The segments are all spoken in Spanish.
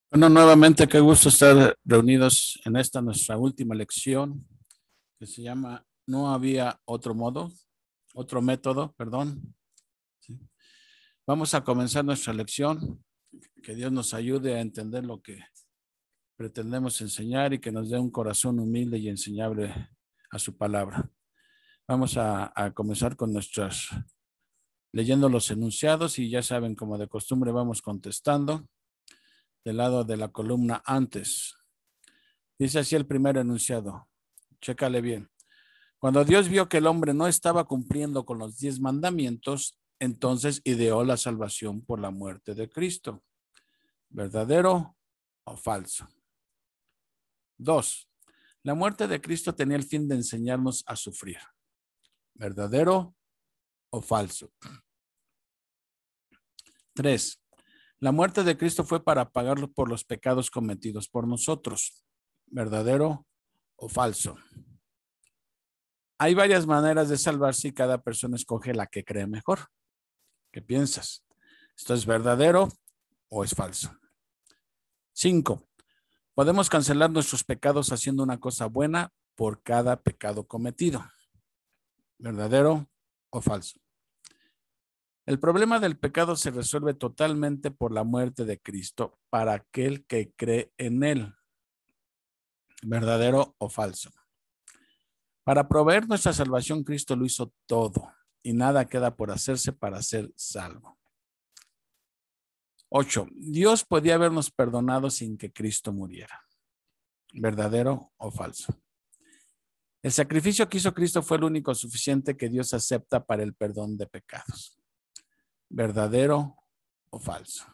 Bueno, nuevamente qué gusto estar reunidos en esta nuestra última lección que se llama No había otro modo, otro método, perdón. Sí. Vamos a comenzar nuestra lección. Que Dios nos ayude a entender lo que pretendemos enseñar y que nos dé un corazón humilde y enseñable a su palabra. Vamos a comenzar con leyendo los enunciados y ya saben, como de costumbre, vamos contestando del lado de la columna antes. Dice así el primer enunciado. Chécale bien. Cuando Dios vio que el hombre no estaba cumpliendo con los 10 mandamientos, entonces ideó la salvación por la muerte de Cristo. ¿Verdadero o falso? 2. La muerte de Cristo tenía el fin de enseñarnos a sufrir. ¿Verdadero o falso? 3. La muerte de Cristo fue para pagar por los pecados cometidos por nosotros. ¿Verdadero o falso? Hay varias maneras de salvarse y cada persona escoge la que cree mejor. ¿Qué piensas? ¿Esto es verdadero o es falso? 5. Podemos cancelar nuestros pecados haciendo una cosa buena por cada pecado cometido. ¿Verdadero o falso? El problema del pecado se resuelve totalmente por la muerte de Cristo para aquel que cree en él. ¿Verdadero o falso? Para proveer nuestra salvación, Cristo lo hizo todo y nada queda por hacerse para ser salvo. 8. Dios podía habernos perdonado sin que Cristo muriera. ¿Verdadero o falso? El sacrificio que hizo Cristo fue el único suficiente que Dios acepta para el perdón de pecados. ¿Verdadero o falso?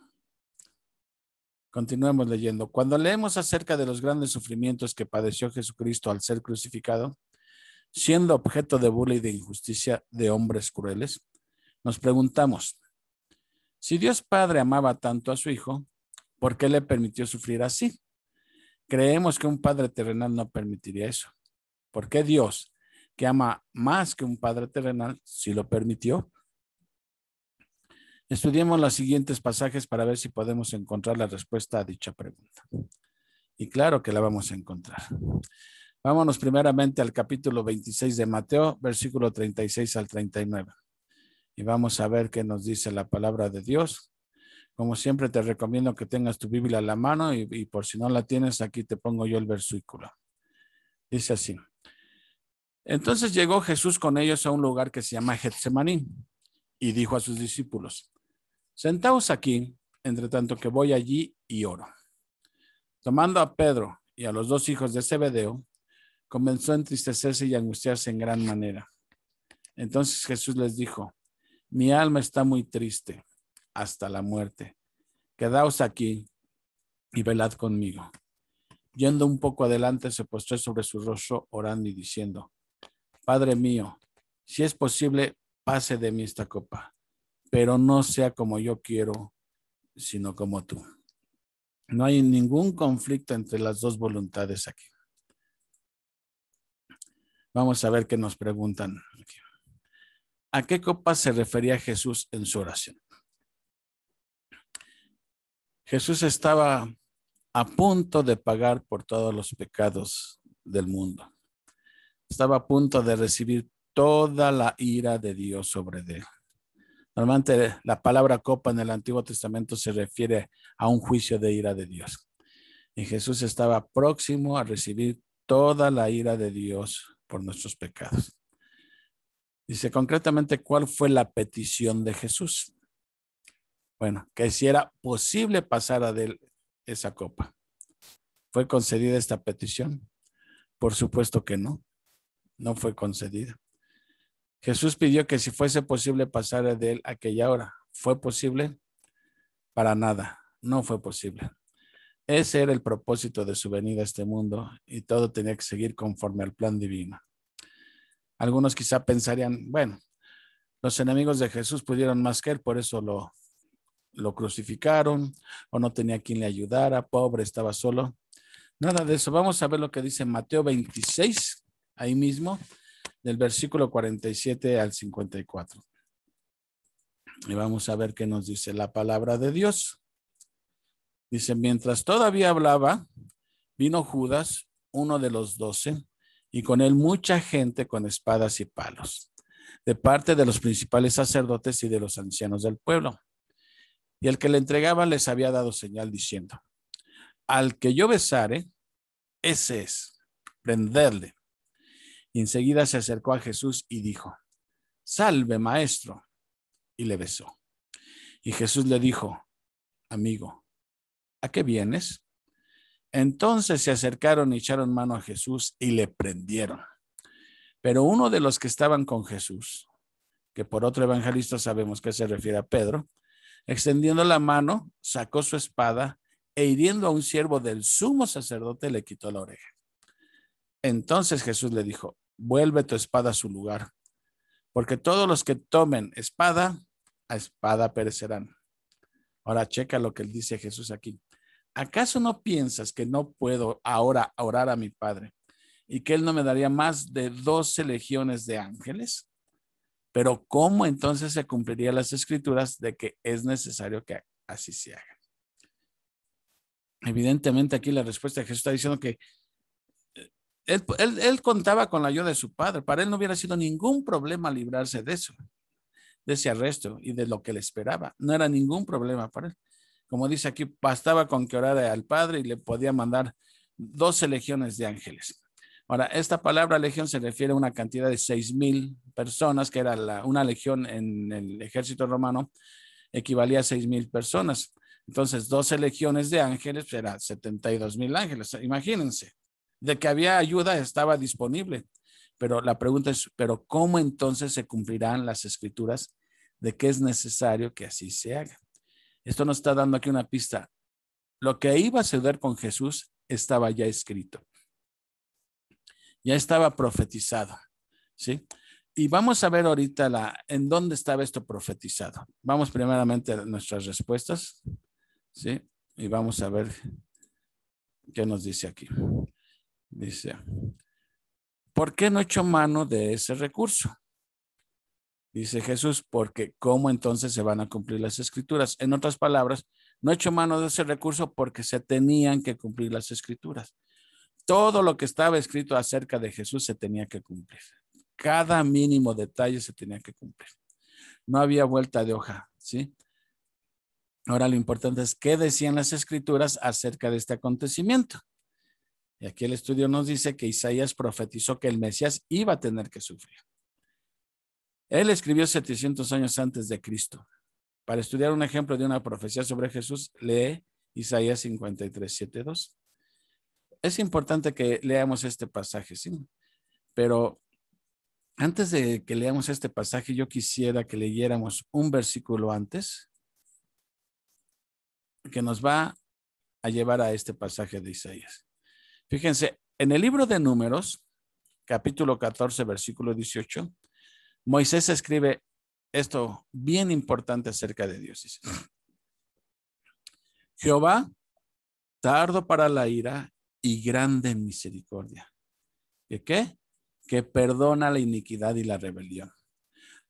Continuemos leyendo. Cuando leemos acerca de los grandes sufrimientos que padeció Jesucristo al ser crucificado, siendo objeto de burla y de injusticia de hombres crueles, nos preguntamos, si Dios Padre amaba tanto a su Hijo, ¿por qué le permitió sufrir así? Creemos que un Padre terrenal no permitiría eso. ¿Por qué Dios, que ama más que un Padre terrenal, sí lo permitió? Estudiemos los siguientes pasajes para ver si podemos encontrar la respuesta a dicha pregunta. Y claro que la vamos a encontrar. Vámonos primeramente al capítulo 26 de Mateo, versículo 36 al 39. Y vamos a ver qué nos dice la palabra de Dios. Como siempre te recomiendo que tengas tu Biblia a la mano y por si no la tienes, aquí te pongo yo el versículo. Dice así. Entonces llegó Jesús con ellos a un lugar que se llama Getsemaní y dijo a sus discípulos, sentaos aquí, entre tanto que voy allí y oro. Tomando a Pedro y a los dos hijos de Zebedeo, comenzó a entristecerse y a angustiarse en gran manera. Entonces Jesús les dijo, mi alma está muy triste hasta la muerte. Quedaos aquí y velad conmigo. Yendo un poco adelante, se postró sobre su rostro, orando y diciendo, Padre mío, si es posible, pase de mí esta copa, pero no sea como yo quiero, sino como tú. No hay ningún conflicto entre las dos voluntades aquí. Vamos a ver qué nos preguntan aquí. ¿A qué copa se refería Jesús en su oración? Jesús estaba a punto de pagar por todos los pecados del mundo. Estaba a punto de recibir toda la ira de Dios sobre él. Normalmente la palabra copa en el Antiguo Testamento se refiere a un juicio de ira de Dios. Y Jesús estaba próximo a recibir toda la ira de Dios por nuestros pecados. Dice concretamente cuál fue la petición de Jesús. Bueno, que si era posible pasar de él esa copa. ¿Fue concedida esta petición? Por supuesto que no, no fue concedida. Jesús pidió que si fuese posible pasar de él aquella hora. ¿Fue posible? Para nada, no fue posible. Ese era el propósito de su venida a este mundo y todo tenía que seguir conforme al plan divino. Algunos quizá pensarían, bueno, los enemigos de Jesús pudieron más que él, por eso lo crucificaron o no tenía quien le ayudara, pobre, estaba solo. Nada de eso. Vamos a ver lo que dice Mateo 26, ahí mismo, del versículo 47 al 54. Y vamos a ver qué nos dice la palabra de Dios. Dice, mientras todavía hablaba, vino Judas, uno de los 12, y con él mucha gente con espadas y palos, de parte de los principales sacerdotes y de los ancianos del pueblo. Y el que le entregaba les había dado señal diciendo, al que yo besare, ese es, prenderle. Y enseguida se acercó a Jesús y dijo, salve, maestro, y le besó. Y Jesús le dijo, amigo, ¿a qué vienes? Entonces se acercaron y echaron mano a Jesús y le prendieron. Pero uno de los que estaban con Jesús, que por otro evangelista sabemos que se refiere a Pedro, extendiendo la mano, sacó su espada e hiriendo a un siervo del sumo sacerdote le quitó la oreja. Entonces Jesús le dijo, vuelve tu espada a su lugar, porque todos los que tomen espada, a espada perecerán. Ahora checa lo que él dice Jesús aquí. ¿Acaso no piensas que no puedo ahora orar a mi Padre y que él no me daría más de 12 legiones de ángeles? Pero ¿cómo entonces se cumplirían las escrituras de que es necesario que así se haga? Evidentemente aquí la respuesta de Jesús está diciendo que él contaba con la ayuda de su Padre. Para él no hubiera sido ningún problema librarse de eso, de ese arresto y de lo que le esperaba. No era ningún problema para él. Como dice aquí, bastaba con que orara al Padre y le podía mandar 12 legiones de ángeles. Ahora, esta palabra legión se refiere a una cantidad de 6,000 personas, que era una legión en el ejército romano, equivalía a 6,000 personas. Entonces, 12 legiones de ángeles, pues era 72,000 ángeles. Imagínense, de que había ayuda estaba disponible. Pero la pregunta es, ¿pero cómo entonces se cumplirán las escrituras de que es necesario que así se haga? Esto nos está dando aquí una pista. Lo que iba a suceder con Jesús estaba ya escrito. Ya estaba profetizado, ¿sí? Y vamos a ver ahorita en dónde estaba esto profetizado. Vamos primeramente a nuestras respuestas, ¿sí? Y vamos a ver qué nos dice aquí. Dice, ¿por qué no he hecho mano de ese recurso? Dice Jesús, porque ¿cómo entonces se van a cumplir las escrituras? En otras palabras, no he hecho mano de ese recurso porque se tenían que cumplir las escrituras. Todo lo que estaba escrito acerca de Jesús se tenía que cumplir. Cada mínimo detalle se tenía que cumplir. No había vuelta de hoja, ¿sí? Ahora lo importante es qué decían las escrituras acerca de este acontecimiento. Y aquí el estudio nos dice que Isaías profetizó que el Mesías iba a tener que sufrir. Él escribió 700 años antes de Cristo. Para estudiar un ejemplo de una profecía sobre Jesús, lee Isaías 53, 7, 2. Es importante que leamos este pasaje, ¿sí? Pero antes de que leamos este pasaje, yo quisiera que leyéramos un versículo antes que nos va a llevar a este pasaje de Isaías. Fíjense, en el libro de Números, capítulo 14, versículo 18, Moisés escribe esto bien importante acerca de Dios. Dice, Jehová, tardo para la ira y grande en misericordia. ¿Qué qué? Que perdona la iniquidad y la rebelión,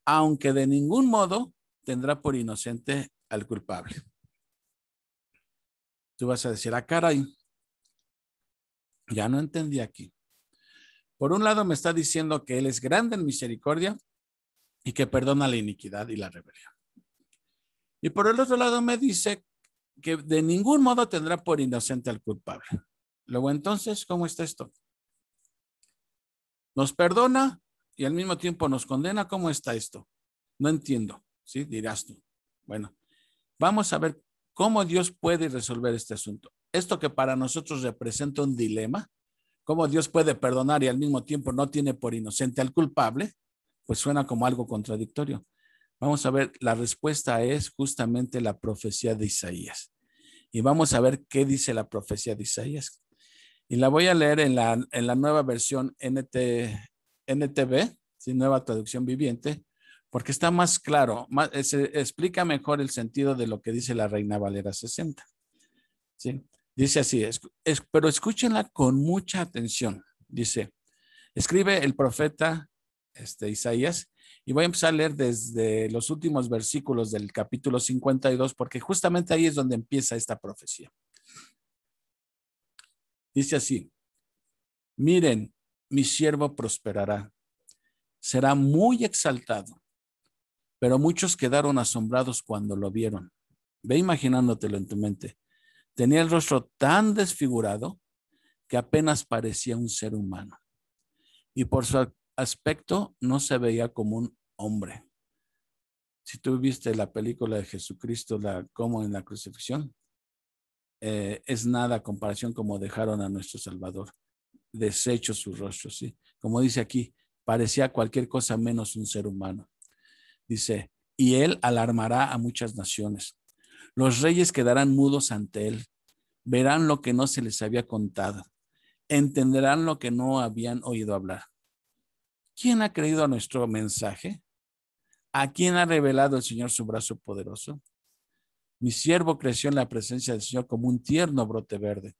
aunque de ningún modo tendrá por inocente al culpable. Tú vas a decir, caray, ya no entendí aquí. Por un lado me está diciendo que Él es grande en misericordia y que perdona la iniquidad y la rebelión. Y por el otro lado me dice que de ningún modo tendrá por inocente al culpable. Luego entonces, ¿cómo está esto? Nos perdona y al mismo tiempo nos condena. ¿Cómo está esto? No entiendo, ¿sí? Dirás tú. Bueno, vamos a ver cómo Dios puede resolver este asunto. Esto que para nosotros representa un dilema, cómo Dios puede perdonar y al mismo tiempo no tiene por inocente al culpable, pues suena como algo contradictorio. Vamos a ver, la respuesta es justamente la profecía de Isaías. Y vamos a ver qué dice la profecía de Isaías. Y la voy a leer en la nueva versión NTV, ¿sí? Nueva traducción viviente, porque está más claro, se explica mejor el sentido de lo que dice la Reina Valera 60. ¿Sí? Dice así, pero escúchenla con mucha atención. Dice, escribe el profeta Isaías, y voy a empezar a leer desde los últimos versículos del capítulo 52, porque justamente ahí es donde empieza esta profecía. Dice así: miren, mi siervo prosperará, será muy exaltado. Pero muchos quedaron asombrados cuando lo vieron. Ve imaginándotelo en tu mente. Tenía el rostro tan desfigurado que apenas parecía un ser humano. Y por su aspecto no se veía como un hombre. Si tú viste la película de Jesucristo, como en la crucifixión, es nada a comparación como dejaron a nuestro Salvador. Deshecho su rostro, ¿sí? Como dice aquí, parecía cualquier cosa menos un ser humano. Dice, y él alarmará a muchas naciones. Los reyes quedarán mudos ante él. Verán lo que no se les había contado. Entenderán lo que no habían oído hablar. ¿Quién ha creído a nuestro mensaje? ¿A quién ha revelado el Señor su brazo poderoso? Mi siervo creció en la presencia del Señor como un tierno brote verde,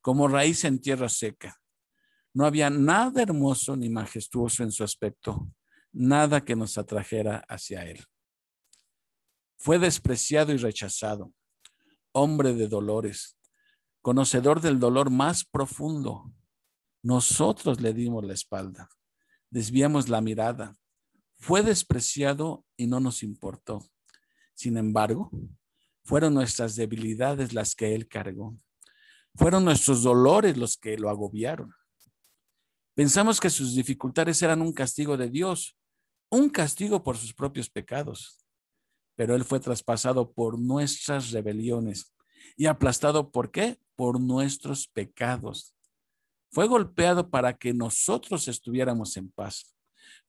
como raíz en tierra seca. No había nada hermoso ni majestuoso en su aspecto, nada que nos atrajera hacia él. Fue despreciado y rechazado, hombre de dolores, conocedor del dolor más profundo. Nosotros le dimos la espalda, desviamos la mirada. Fue despreciado y no nos importó. Sin embargo, fueron nuestras debilidades las que él cargó. Fueron nuestros dolores los que lo agobiaron. Pensamos que sus dificultades eran un castigo de Dios, un castigo por sus propios pecados. Pero él fue traspasado por nuestras rebeliones y aplastado, ¿por qué? Por nuestros pecados. Fue golpeado para que nosotros estuviéramos en paz.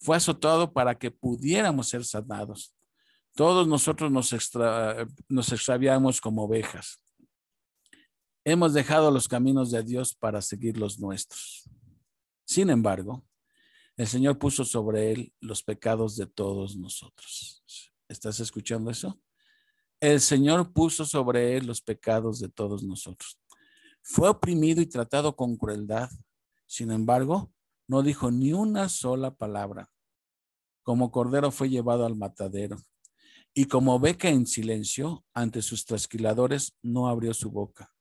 Fue azotado para que pudiéramos ser sanados. Todos nosotros nos extraviamos como ovejas. Hemos dejado los caminos de Dios para seguir los nuestros. Sin embargo, el Señor puso sobre él los pecados de todos nosotros. ¿Estás escuchando eso? El Señor puso sobre él los pecados de todos nosotros. Fue oprimido y tratado con crueldad. Sin embargo, no dijo ni una sola palabra. Como cordero fue llevado al matadero. Y como oveja en silencio ante sus trasquiladores, no abrió su boca.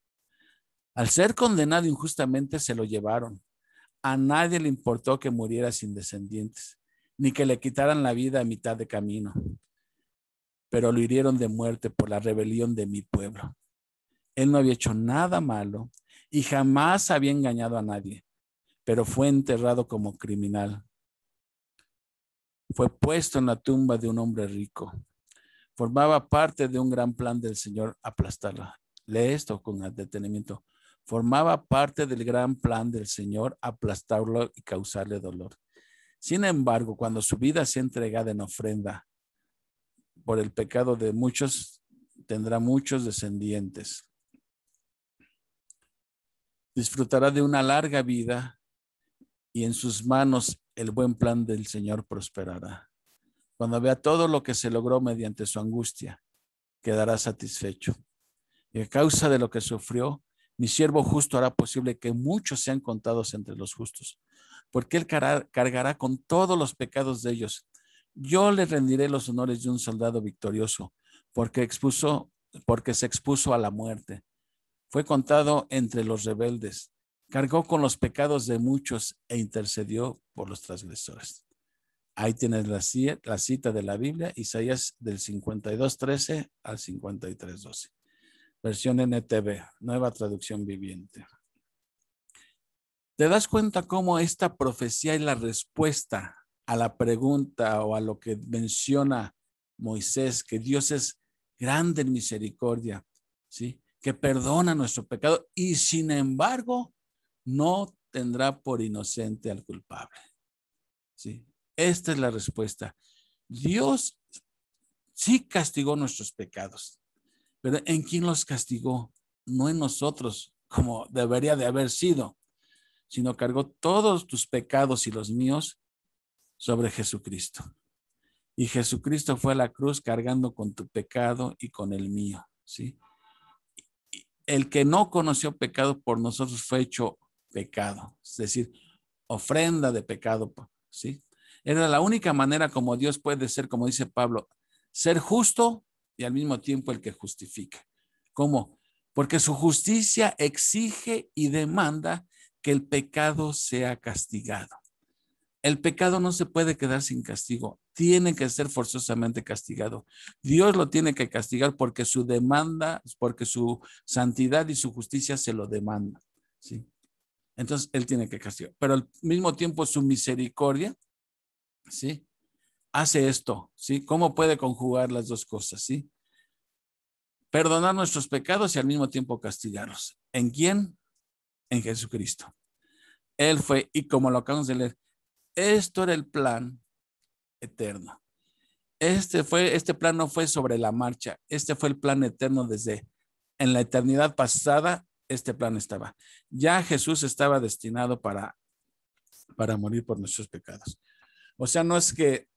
Al ser condenado injustamente, se lo llevaron. A nadie le importó que muriera sin descendientes, ni que le quitaran la vida a mitad de camino. Pero lo hirieron de muerte por la rebelión de mi pueblo. Él no había hecho nada malo y jamás había engañado a nadie, pero fue enterrado como criminal. Fue puesto en la tumba de un hombre rico. Formaba parte de un gran plan del Señor aplastarla. Lee esto con detenimiento. Formaba parte del gran plan del Señor aplastarlo y causarle dolor. Sin embargo, cuando su vida sea entregada en ofrenda por el pecado de muchos, tendrá muchos descendientes. Disfrutará de una larga vida y en sus manos el buen plan del Señor prosperará. Cuando vea todo lo que se logró mediante su angustia, quedará satisfecho. Y a causa de lo que sufrió, mi siervo justo hará posible que muchos sean contados entre los justos, porque él cargará con todos los pecados de ellos. Yo le rendiré los honores de un soldado victorioso, porque se expuso a la muerte. Fue contado entre los rebeldes, cargó con los pecados de muchos e intercedió por los transgresores. Ahí tienes la cita de la Biblia, Isaías del 52:13 al 53:12. Versión NTV, Nueva Traducción Viviente. ¿Te das cuenta cómo esta profecía es la respuesta a la pregunta o a lo que menciona Moisés, que Dios es grande en misericordia, ¿sí? Que perdona nuestro pecado y sin embargo no tendrá por inocente al culpable, ¿sí? Esta es la respuesta. Dios sí castigó nuestros pecados, pero ¿en quién los castigó? No en nosotros, como debería de haber sido, sino cargó todos tus pecados y los míos sobre Jesucristo. Y Jesucristo fue a la cruz cargando con tu pecado y con el mío, ¿sí? El que no conoció pecado por nosotros fue hecho pecado, es decir, ofrenda de pecado, ¿sí? Era la única manera como Dios puede ser, como dice Pablo, ser justo y al mismo tiempo el que justifica. ¿Cómo? porque su justicia exige y demanda que el pecado sea castigado. El pecado no se puede quedar sin castigo, tiene que ser forzosamente castigado. Dios lo tiene que castigar porque su demanda, porque su santidad y su justicia se lo demanda, ¿sí? Entonces, Él tiene que castigar. Pero al mismo tiempo su misericordia, ¿sí? Hace esto, ¿sí? ¿Cómo puede conjugar las dos cosas, sí? Perdonar nuestros pecados y al mismo tiempo castigarlos. ¿En quién? En Jesucristo. Él fue, y como lo acabamos de leer, esto era el plan eterno. Este plan no fue sobre la marcha, este fue el plan eterno desde en la eternidad pasada, este plan estaba. Ya Jesús estaba destinado para morir por nuestros pecados. O sea, no es que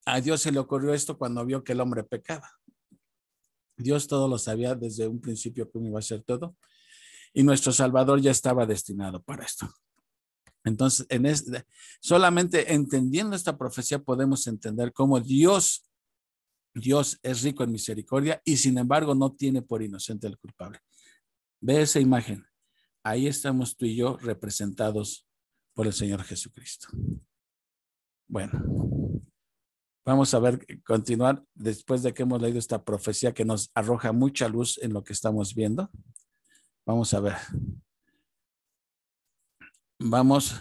a Dios se le ocurrió esto cuando vio que el hombre pecaba. Dios todo lo sabía desde un principio cómo iba a ser todo y nuestro Salvador ya estaba destinado para esto. Entonces, solamente entendiendo esta profecía podemos entender cómo Dios es rico en misericordia y sin embargo no tiene por inocente al culpable. Ve esa imagen. Ahí estamos tú y yo representados por el Señor Jesucristo. Bueno, vamos a ver, continuar después de que hemos leído esta profecía que nos arroja mucha luz en lo que estamos viendo. Vamos a ver. Vamos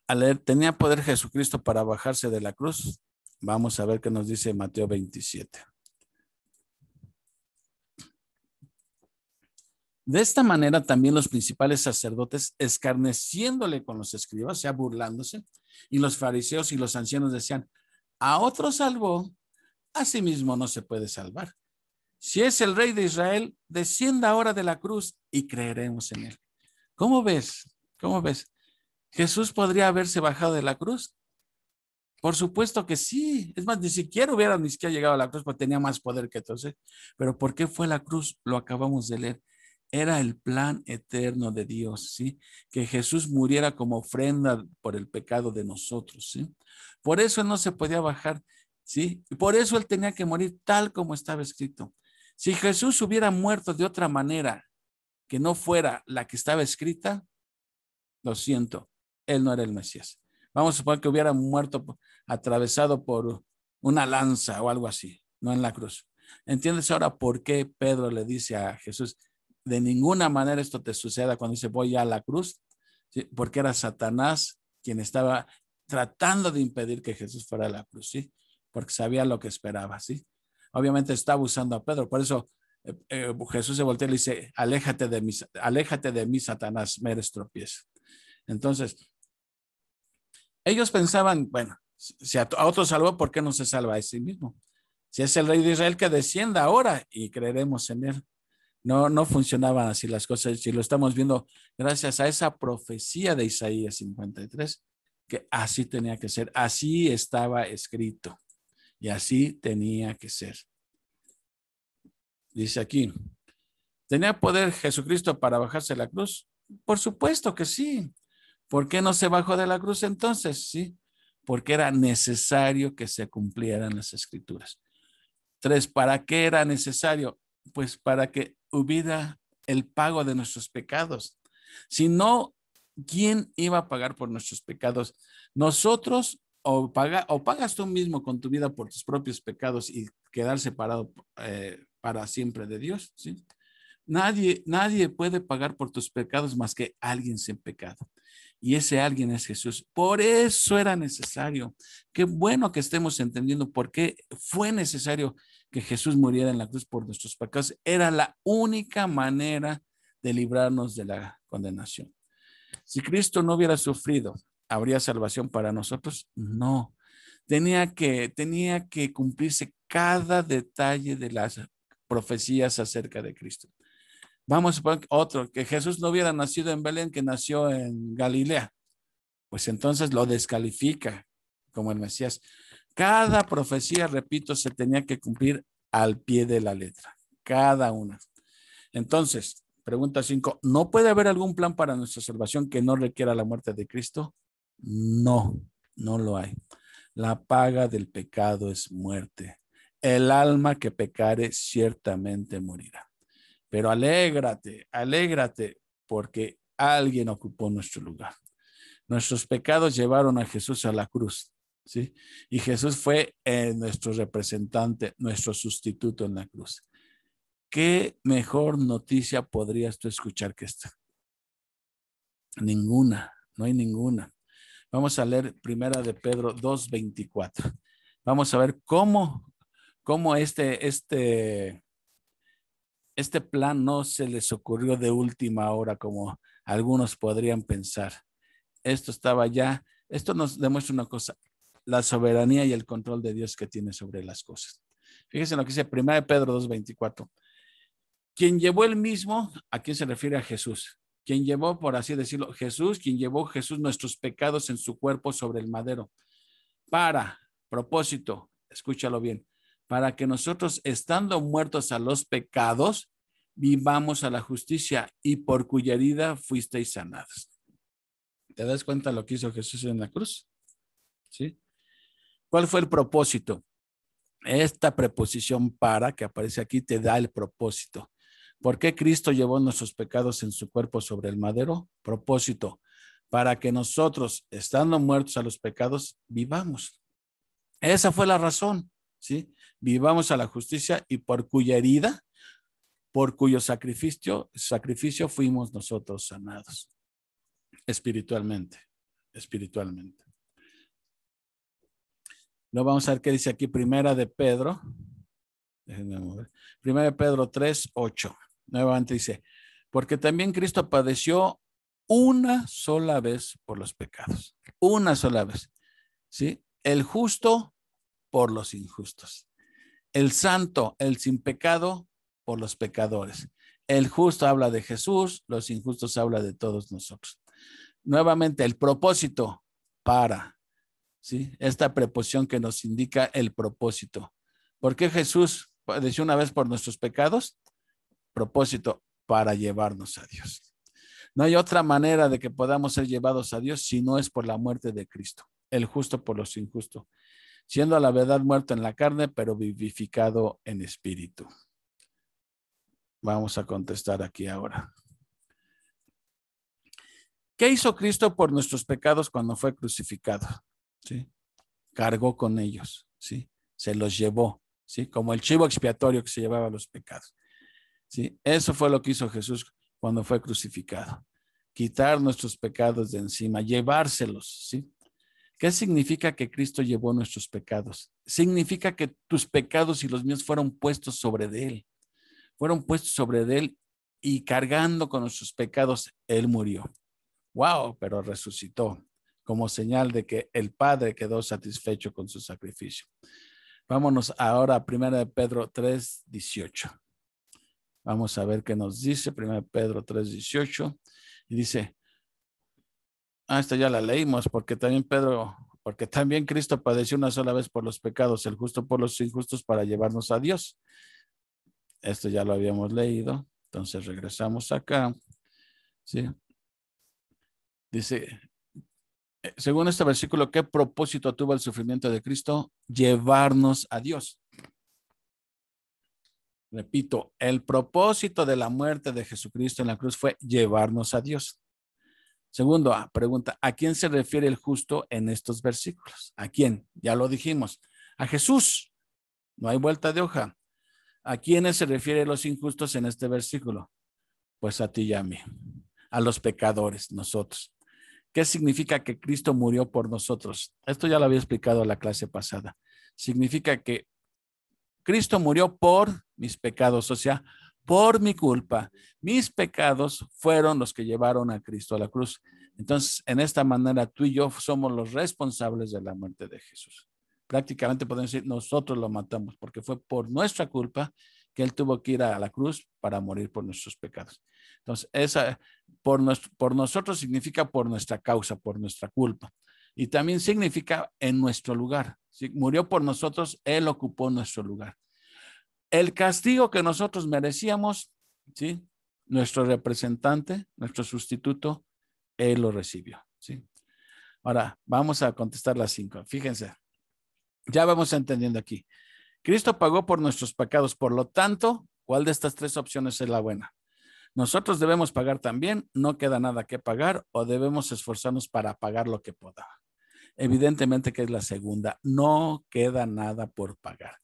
a leer, ¿tenía poder Jesucristo para bajarse de la cruz? Vamos a ver qué nos dice Mateo 27. De esta manera también los principales sacerdotes, escarneciéndole con los escribas, o sea, burlándose, y los fariseos y los ancianos decían, a otro salvó, a sí mismo no se puede salvar. Si es el rey de Israel, descienda ahora de la cruz y creeremos en él. ¿Cómo ves? ¿Cómo ves? ¿Jesús podría haberse bajado de la cruz? Por supuesto que sí. Es más, ni siquiera llegado a la cruz porque tenía más poder que entonces. Pero ¿por qué fue la cruz? Lo acabamos de leer. Era el plan eterno de Dios, ¿sí? Que Jesús muriera como ofrenda por el pecado de nosotros, ¿sí? Por eso no se podía bajar, ¿sí? Y por eso él tenía que morir tal como estaba escrito. Si Jesús hubiera muerto de otra manera que no fuera la que estaba escrita, lo siento, él no era el Mesías. Vamos a suponer que hubiera muerto atravesado por una lanza o algo así, no en la cruz. ¿Entiendes ahora por qué Pedro le dice a Jesús, de ninguna manera esto te suceda cuando dice voy a la cruz? ¿Sí? Porque era Satanás quien estaba tratando de impedir que Jesús fuera a la cruz, ¿sí? Porque sabía lo que esperaba, ¿sí? Obviamente estaba usando a Pedro, por eso Jesús se voltea y le dice, aléjate de mí, Satanás, me eres tropiezo. Entonces, ellos pensaban, bueno, si a otro salvó, ¿por qué no se salva a sí mismo? Si es el rey de Israel, que descienda ahora y creeremos en él. No, no funcionaban así las cosas. Si lo estamos viendo gracias a esa profecía de Isaías 53, que así tenía que ser, así estaba escrito y así tenía que ser. Dice aquí, ¿tenía poder Jesucristo para bajarse de la cruz? Por supuesto que sí. ¿Por qué no se bajó de la cruz entonces? Sí, porque era necesario que se cumplieran las escrituras. 3, ¿para qué era necesario? Pues para que hubiera el pago de nuestros pecados. Si no, ¿quién iba a pagar por nuestros pecados? Nosotros o pagas tú mismo con tu vida por tus propios pecados y quedar separado para siempre de Dios, ¿sí? Nadie puede pagar por tus pecados más que alguien sin pecado. Y ese alguien es Jesús. Por eso era necesario. Qué bueno que estemos entendiendo por qué fue necesario que Jesús muriera en la cruz por nuestros pecados. Era la única manera de librarnos de la condenación. Si Cristo no hubiera sufrido, ¿habría salvación para nosotros? No. Tenía que cumplirse cada detalle de las profecías acerca de Cristo. Vamos a poner otro, que Jesús no hubiera nacido en Belén, que nació en Galilea. Pues entonces lo descalifica como el Mesías. Cada profecía, repito, se tenía que cumplir al pie de la letra. Cada una. Entonces, pregunta 5, ¿no puede haber algún plan para nuestra salvación que no requiera la muerte de Cristo? No, no lo hay. La paga del pecado es muerte. El alma que pecare ciertamente morirá. Pero alégrate, alégrate, porque alguien ocupó nuestro lugar. Nuestros pecados llevaron a Jesús a la cruz, ¿sí? Y Jesús fue nuestro representante, nuestro sustituto en la cruz. ¿Qué mejor noticia podrías tú escuchar que esta? Ninguna, no hay ninguna. Vamos a leer Primera de Pedro 2:24. Vamos a ver cómo este plan no se les ocurrió de última hora como algunos podrían pensar. Esto nos demuestra una cosa, la soberanía y el control de Dios que tiene sobre las cosas. Fíjense lo que dice 1 Pedro 2:24. Quien llevó el mismo, ¿a quién se refiere? A Jesús. Quien llevó, por así decirlo, quien llevó Jesús nuestros pecados en su cuerpo sobre el madero. Propósito, escúchalo bien, para que nosotros, estando muertos a los pecados, vivamos a la justicia, y por cuya herida fuisteis sanados. ¿Te das cuenta lo que hizo Jesús en la cruz? ¿Sí? ¿Cuál fue el propósito? Esta preposición para, que aparece aquí, te da el propósito. ¿Por qué Cristo llevó nuestros pecados en su cuerpo sobre el madero? Propósito, para que nosotros, estando muertos a los pecados, vivamos. Esa fue la razón, ¿sí? Vivamos a la justicia, y por cuya herida, por cuyo sacrificio fuimos nosotros sanados. Espiritualmente. Luego vamos a ver qué dice aquí Primera de Pedro. Déjenme mover. Primera de Pedro 3:8. Nuevamente dice, porque también Cristo padeció una sola vez por los pecados. Una sola vez. ¿Sí? El justo por los injustos. El santo, el sin pecado, por los pecadores. El justo habla de Jesús, los injustos habla de todos nosotros. Nuevamente, el propósito para, ¿sí? Esta preposición que nos indica el propósito. ¿Por qué Jesús padeció una vez por nuestros pecados? Propósito, para llevarnos a Dios. No hay otra manera de que podamos ser llevados a Dios si no es por la muerte de Cristo, el justo por los injustos, siendo a la verdad muerto en la carne, pero vivificado en espíritu. Vamos a contestar aquí ahora. ¿Qué hizo Cristo por nuestros pecados cuando fue crucificado? ¿Sí? Cargó con ellos, ¿sí? Se los llevó, ¿sí? Como el chivo expiatorio que se llevaba los pecados, ¿sí? Eso fue lo que hizo Jesús cuando fue crucificado. Quitar nuestros pecados de encima, llevárselos, ¿sí? ¿Qué significa que Cristo llevó nuestros pecados? Significa que tus pecados y los míos fueron puestos sobre de Él. Fueron puestos sobre de Él, y cargando con nuestros pecados, Él murió. ¡Wow! Pero resucitó, como señal de que el Padre quedó satisfecho con su sacrificio. Vámonos ahora a 1 de Pedro 3:18. Vamos a ver qué nos dice 1 de Pedro 3:18. Y dice, esta ya la leímos, porque también Cristo padeció una sola vez por los pecados, el justo por los injustos, para llevarnos a Dios. Esto ya lo habíamos leído, entonces regresamos acá. ¿Sí? Dice, según este versículo, ¿qué propósito tuvo el sufrimiento de Cristo? Llevarnos a Dios. Repito, el propósito de la muerte de Jesucristo en la cruz fue llevarnos a Dios. Segundo, pregunta, ¿a quién se refiere el justo en estos versículos? ¿A quién? Ya lo dijimos. A Jesús. No hay vuelta de hoja. ¿A quiénes se refiere los injustos en este versículo? Pues a ti y a mí. A los pecadores, nosotros. ¿Qué significa que Cristo murió por nosotros? Esto ya lo había explicado en la clase pasada. Significa que Cristo murió por mis pecados, o sea, por mi culpa. Mis pecados fueron los que llevaron a Cristo a la cruz. Entonces, en esta manera, tú y yo somos los responsables de la muerte de Jesús. Prácticamente podemos decir, nosotros lo matamos, porque fue por nuestra culpa que Él tuvo que ir a la cruz para morir por nuestros pecados. Entonces, por nosotros significa por nuestra causa, por nuestra culpa. Y también significa en nuestro lugar. Si murió por nosotros, Él ocupó nuestro lugar. El castigo que nosotros merecíamos, ¿sí? Nuestro representante, nuestro sustituto, Él lo recibió, ¿sí? Ahora, vamos a contestar las 5. Fíjense, ya vamos entendiendo aquí. Cristo pagó por nuestros pecados, por lo tanto, ¿Cuál de estas tres opciones es la buena? ¿Nosotros debemos pagar también? ¿No queda nada que pagar? ¿O debemos esforzarnos para pagar lo que podamos? Evidentemente que es la segunda. No queda nada por pagar.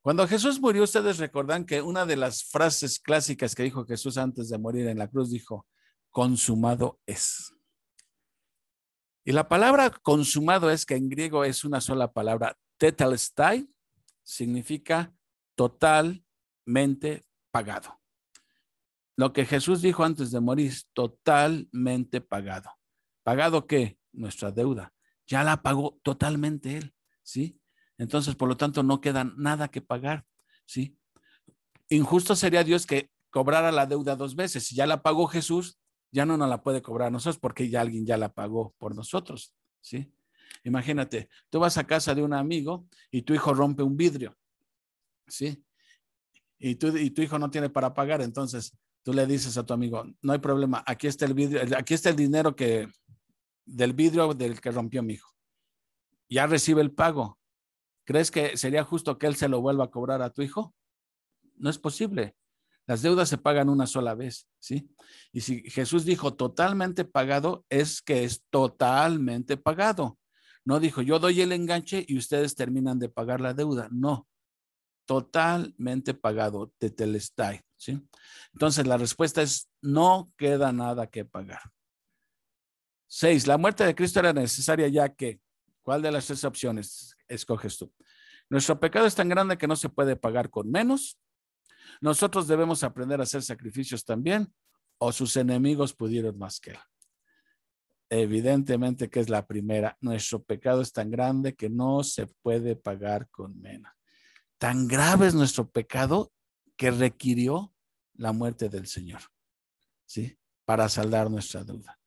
Cuando Jesús murió, ustedes recordan que una de las frases clásicas que dijo Jesús antes de morir en la cruz dijo, consumado es. Y la palabra consumado es, que en griego es una sola palabra, tetelestai, significa totalmente pagado. Lo que Jesús dijo antes de morir, totalmente pagado. ¿Pagado qué? Nuestra deuda. Ya la pagó totalmente Él, ¿sí? Entonces, por lo tanto, no queda nada que pagar, ¿sí? Injusto sería Dios que cobrara la deuda dos veces. Si ya la pagó Jesús, ya no nos la puede cobrar a nosotros porque ya alguien ya la pagó por nosotros, ¿sí? Imagínate, tú vas a casa de un amigo y tu hijo rompe un vidrio, ¿sí? Y tu hijo no tiene para pagar, entonces tú le dices a tu amigo, no hay problema, aquí está el vidrio, aquí está el dinero del vidrio del que rompió mi hijo. Ya recibe el pago. ¿Crees que sería justo que él se lo vuelva a cobrar a tu hijo? No es posible. Las deudas se pagan una sola vez, ¿sí? Y si Jesús dijo totalmente pagado, es que es totalmente pagado. No dijo, yo doy el enganche y ustedes terminan de pagar la deuda. No, totalmente pagado, tetelestai, ¿sí? Entonces la respuesta es, no queda nada que pagar. 6. La muerte de Cristo era necesaria ya que, ¿cuál de las tres opciones escoges tú? Nuestro pecado es tan grande que no se puede pagar con menos. Nosotros debemos aprender a hacer sacrificios también, o sus enemigos pudieron más que él. Evidentemente que es la primera. Nuestro pecado es tan grande que no se puede pagar con menos. Tan grave es nuestro pecado que requirió la muerte del Señor, ¿sí? Para saldar nuestra deuda.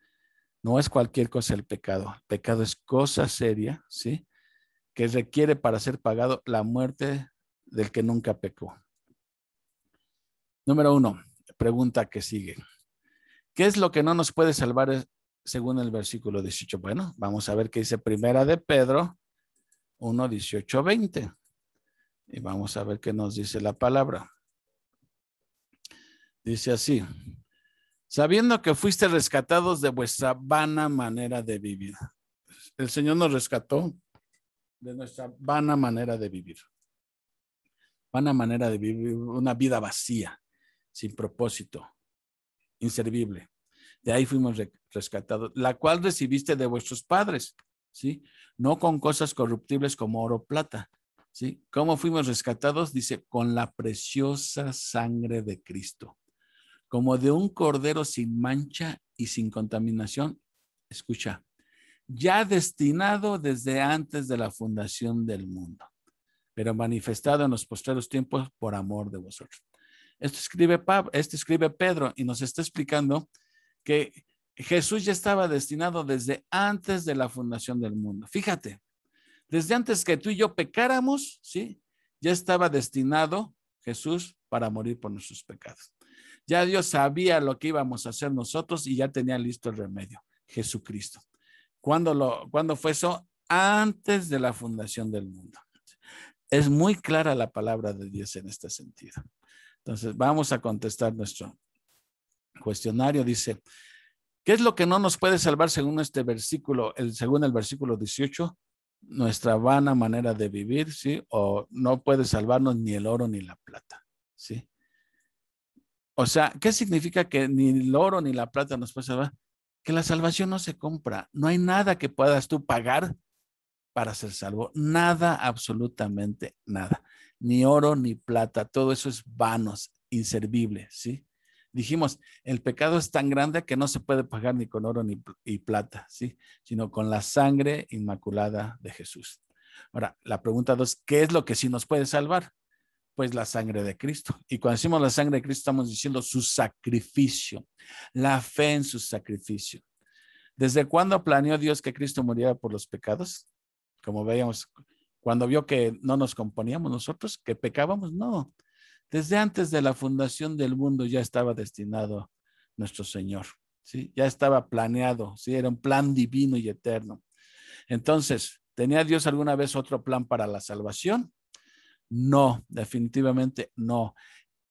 No es cualquier cosa el pecado. El pecado es cosa seria, ¿sí? Que requiere para ser pagado la muerte del que nunca pecó. Número 1, pregunta que sigue. ¿Qué es lo que no nos puede salvar según el versículo 18? Bueno, vamos a ver qué dice Primera de Pedro 1, 18, 20. Y vamos a ver qué nos dice la palabra. Dice así, sabiendo que fuiste rescatados de vuestra vana manera de vivir. El Señor nos rescató de nuestra vana manera de vivir. Vana manera de vivir una vida vacía, sin propósito, inservible. De ahí fuimos rescatados, la cual recibiste de vuestros padres, ¿sí? No con cosas corruptibles como oro o plata, ¿sí? ¿Cómo fuimos rescatados? Dice, con la preciosa sangre de Cristo, como de un cordero sin mancha y sin contaminación. Escucha, ya destinado desde antes de la fundación del mundo, pero manifestado en los postreros tiempos por amor de vosotros. Esto escribe Pedro y nos está explicando que Jesús ya estaba destinado desde antes de la fundación del mundo. Fíjate, desde antes que tú y yo pecáramos, ¿sí? Ya estaba destinado Jesús para morir por nuestros pecados. Ya Dios sabía lo que íbamos a hacer nosotros y ya tenía listo el remedio, Jesucristo. ¿Cuándo fue eso? Antes de la fundación del mundo. Es muy clara la palabra de Dios en este sentido. Entonces, vamos a contestar nuestro cuestionario. Dice, ¿qué es lo que no nos puede salvar según este versículo, según el versículo 18? Nuestra vana manera de vivir, ¿sí? O no puede salvarnos ni el oro ni la plata, ¿sí? O sea, ¿qué significa que ni el oro ni la plata nos puede salvar? Que la salvación no se compra. No hay nada que puedas tú pagar para ser salvo. Nada, absolutamente nada. Ni oro ni plata. Todo eso es vanos, inservible, ¿sí? Dijimos, el pecado es tan grande que no se puede pagar ni con oro ni plata, ¿sí? Sino con la sangre inmaculada de Jesús. Ahora, la pregunta 2, ¿qué es lo que sí nos puede salvar? Pues la sangre de Cristo. Y cuando decimos la sangre de Cristo, estamos diciendo su sacrificio, la fe en su sacrificio. ¿Desde cuándo planeó Dios que Cristo muriera por los pecados? Como veíamos, cuando vio que no nos componíamos nosotros, que pecábamos, no. Desde antes de la fundación del mundo ya estaba destinado nuestro Señor, ¿sí? Ya estaba planeado, ¿sí? Era un plan divino y eterno. Entonces, ¿tenía Dios alguna vez otro plan para la salvación? No, definitivamente no.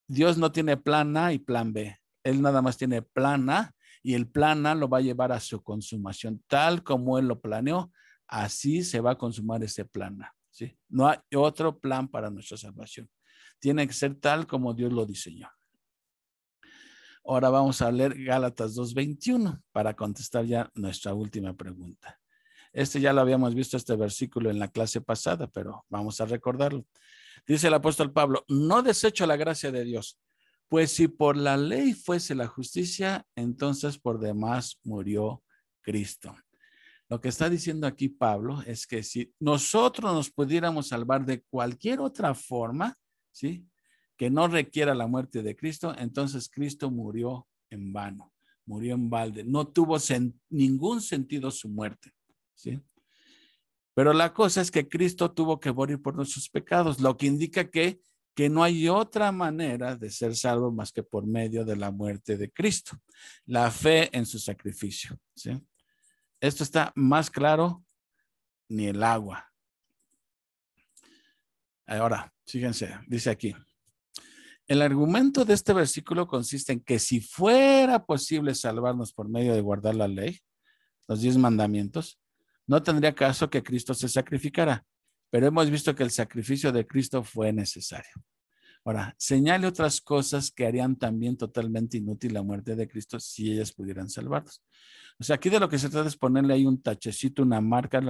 Dios no tiene plan A y plan B. Él nada más tiene plan A y el plan A lo va a llevar a su consumación. Tal como Él lo planeó, así se va a consumar ese plan A. ¿Sí? No hay otro plan para nuestra salvación. Tiene que ser tal como Dios lo diseñó. Ahora vamos a leer Gálatas 2:21 para contestar ya nuestra última pregunta. Ya lo habíamos visto este versículo en la clase pasada, pero vamos a recordarlo. Dice el apóstol Pablo, no desecho la gracia de Dios, pues si por la ley fuese la justicia, entonces por demás murió Cristo. Lo que está diciendo aquí Pablo es que si nosotros nos pudiéramos salvar de cualquier otra forma, ¿sí?, que no requiera la muerte de Cristo, entonces Cristo murió en vano, murió en balde. No tuvo ningún sentido su muerte, ¿sí? Pero la cosa es que Cristo tuvo que morir por nuestros pecados, lo que indica que no hay otra manera de ser salvo más que por medio de la muerte de Cristo, la fe en su sacrificio, ¿sí? Esto está más claro ni el agua. Ahora, fíjense, dice aquí, el argumento de este versículo consiste en que si fuera posible salvarnos por medio de guardar la ley, los 10 mandamientos, no tendría caso que Cristo se sacrificara, pero hemos visto que el sacrificio de Cristo fue necesario. Ahora, señale otras cosas que harían también totalmente inútil la muerte de Cristo si ellas pudieran salvarnos. O sea, aquí de lo que se trata es ponerle ahí un tachecito, una marca,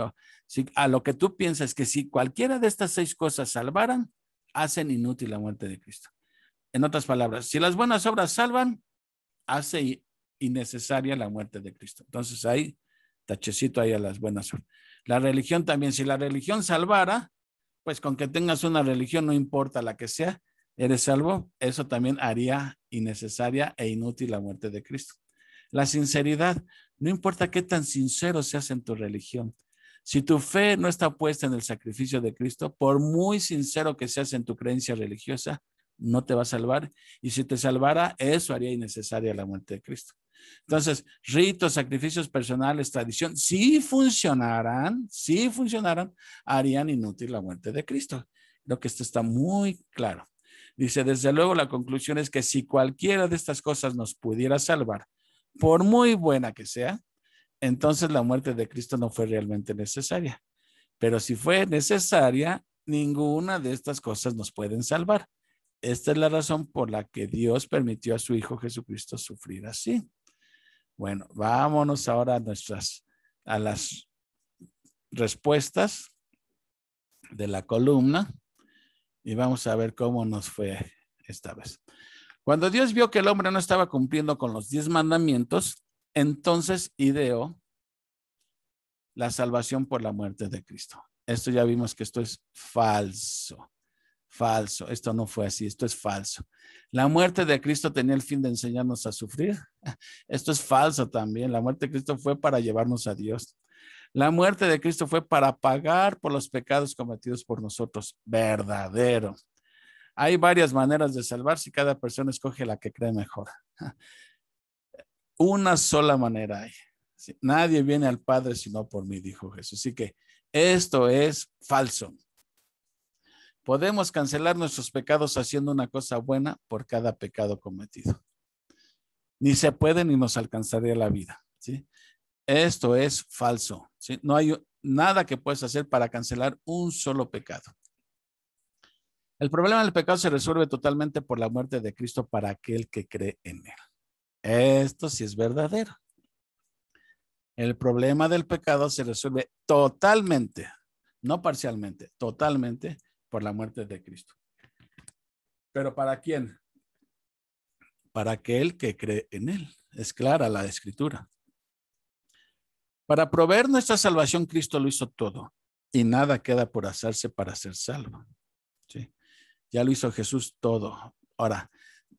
a lo que tú piensas que si cualquiera de estas 6 cosas salvaran, hacen inútil la muerte de Cristo. En otras palabras, si las buenas obras salvan, hace innecesaria la muerte de Cristo. Entonces ahí, tachecito ahí a las buenas obras. La religión también, si la religión salvara, pues con que tengas una religión, no importa la que sea, eres salvo, eso también haría innecesaria e inútil la muerte de Cristo. La sinceridad, no importa qué tan sincero seas en tu religión, si tu fe no está puesta en el sacrificio de Cristo, por muy sincero que seas en tu creencia religiosa, no te va a salvar, y si te salvara, eso haría innecesaria la muerte de Cristo. Entonces, ritos, sacrificios personales, tradición, si funcionaran, harían inútil la muerte de Cristo. Creo que esto está muy claro. Dice, desde luego la conclusión es que si cualquiera de estas cosas nos pudiera salvar, por muy buena que sea, entonces la muerte de Cristo no fue realmente necesaria. Pero si fue necesaria, ninguna de estas cosas nos pueden salvar. Esta es la razón por la que Dios permitió a su Hijo Jesucristo sufrir así. Bueno, vámonos ahora a las respuestas de la columna y vamos a ver cómo nos fue esta vez. Cuando Dios vio que el hombre no estaba cumpliendo con los 10 mandamientos, entonces ideó la salvación por la muerte de Cristo. Esto ya vimos que esto es falso. Falso, esto no fue así, esto es falso. La muerte de Cristo tenía el fin de enseñarnos a sufrir. Esto es falso también. La muerte de Cristo fue para llevarnos a Dios. La muerte de Cristo fue para pagar por los pecados cometidos por nosotros. Verdadero. Hay varias maneras de salvarse y cada persona escoge la que cree mejor. Una sola manera hay. Nadie viene al Padre sino por mí, dijo Jesús. Así que esto es falso. Podemos cancelar nuestros pecados haciendo una cosa buena por cada pecado cometido. Ni se puede ni nos alcanzaría la vida, ¿sí? Esto es falso, ¿sí? No hay nada que puedes hacer para cancelar un solo pecado. El problema del pecado se resuelve totalmente por la muerte de Cristo para aquel que cree en él. Esto sí es verdadero. El problema del pecado se resuelve totalmente, no parcialmente, totalmente por la muerte de Cristo. ¿Pero para quién? Para aquel que cree en él. Es clara la escritura. Para proveer nuestra salvación, Cristo lo hizo todo y nada queda por hacerse para ser salvo. ¿Sí? Ya lo hizo Jesús todo. Ahora,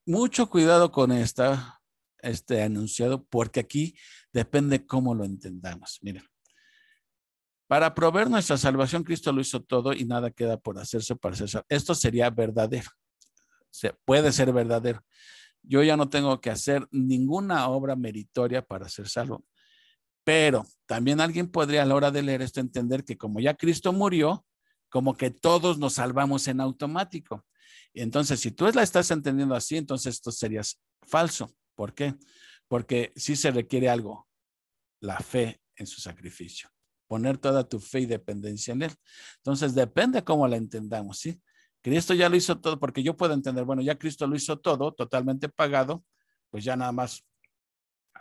mucho cuidado con este enunciado, porque aquí depende cómo lo entendamos. Miren, para proveer nuestra salvación, Cristo lo hizo todo y nada queda por hacerse para ser salvo. Esto sería verdadero. Puede ser verdadero. Yo ya no tengo que hacer ninguna obra meritoria para ser salvo. Pero también alguien podría a la hora de leer esto entender que como ya Cristo murió, como que todos nos salvamos en automático. Y entonces, si tú la estás entendiendo así, entonces esto sería falso. ¿Por qué? Porque sí se requiere algo, la fe en su sacrificio. Poner toda tu fe y dependencia en Él. Entonces, depende cómo la entendamos, ¿sí? Cristo ya lo hizo todo, porque yo puedo entender, bueno, ya Cristo lo hizo todo, totalmente pagado, pues ya nada más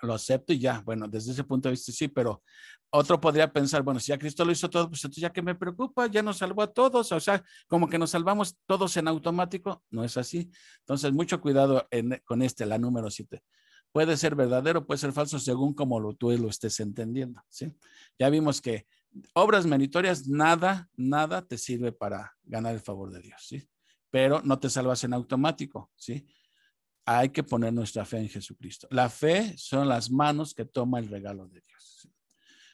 lo acepto y ya, bueno, desde ese punto de vista sí, pero otro podría pensar, bueno, si ya Cristo lo hizo todo, pues entonces ya que me preocupa, ya nos salvó a todos, o sea, como que nos salvamos todos en automático, no es así. Entonces, mucho cuidado con la número 7. Puede ser verdadero, puede ser falso, según como tú lo estés entendiendo, ¿sí? Ya vimos que obras meritorias, nada te sirve para ganar el favor de Dios, ¿sí? Pero no te salvas en automático, ¿sí? Hay que poner nuestra fe en Jesucristo. La fe son las manos que toma el regalo de Dios.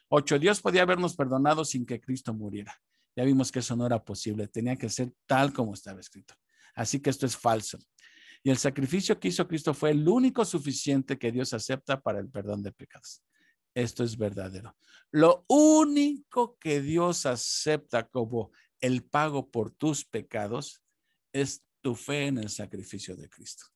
8. Dios podía habernos perdonado sin que Cristo muriera. Ya vimos que eso no era posible. Tenía que ser tal como estaba escrito. Así que esto es falso. Y el sacrificio que hizo Cristo fue el único suficiente que Dios acepta para el perdón de pecados. Esto es verdadero. Lo único que Dios acepta como el pago por tus pecados es tu fe en el sacrificio de Cristo.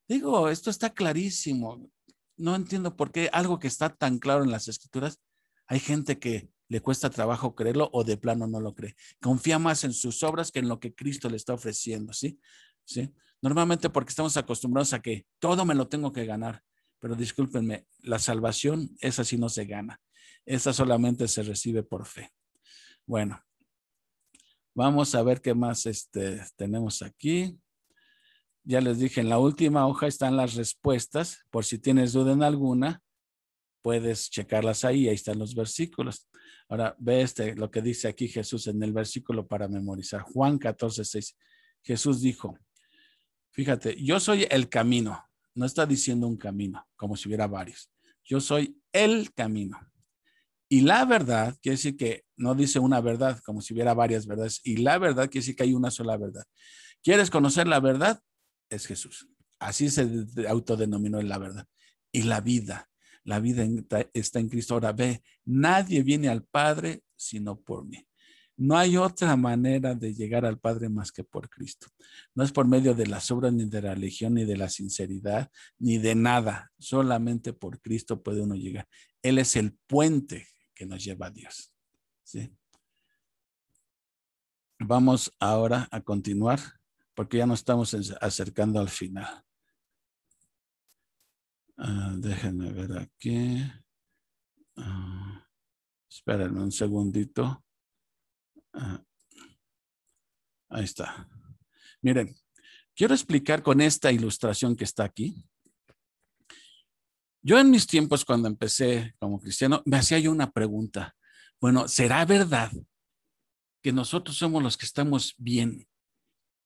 Digo, esto está clarísimo. No entiendo por qué algo que está tan claro en las escrituras, hay gente que le cuesta trabajo creerlo o de plano no lo cree. Confía más en sus obras que en lo que Cristo le está ofreciendo, ¿sí? ¿Sí? Normalmente porque estamos acostumbrados a que todo me lo tengo que ganar. Pero discúlpenme, la salvación, esa sí no se gana. Esa solamente se recibe por fe. Bueno, vamos a ver qué más tenemos aquí. Ya les dije, en la última hoja están las respuestas. Por si tienes duda en alguna, puedes checarlas ahí. Ahí están los versículos. Ahora ve lo que dice aquí Jesús en el versículo para memorizar. Juan 14:6. Jesús dijo, fíjate, yo soy el camino. No está diciendo un camino, como si hubiera varios. Yo soy el camino. Y la verdad quiere decir que no dice una verdad, como si hubiera varias verdades. Y la verdad quiere decir que hay una sola verdad. ¿Quieres conocer la verdad? Es Jesús. Así se autodenominó en la verdad. Y la vida está en Cristo. Ahora ve, nadie viene al Padre sino por mí. No hay otra manera de llegar al Padre más que por Cristo. No es por medio de las obras, ni de la religión, ni de la sinceridad, ni de nada. Solamente por Cristo puede uno llegar. Él es el puente que nos lleva a Dios. ¿Sí? Vamos ahora a continuar porque ya nos estamos acercando al final. Déjenme ver aquí. Espérenme un segundito. Ahí está. Miren, quiero explicar con esta ilustración que está aquí. Yo en mis tiempos, cuando empecé como cristiano, me hacía yo una pregunta. Bueno, ¿será verdad que nosotros somos los que estamos bien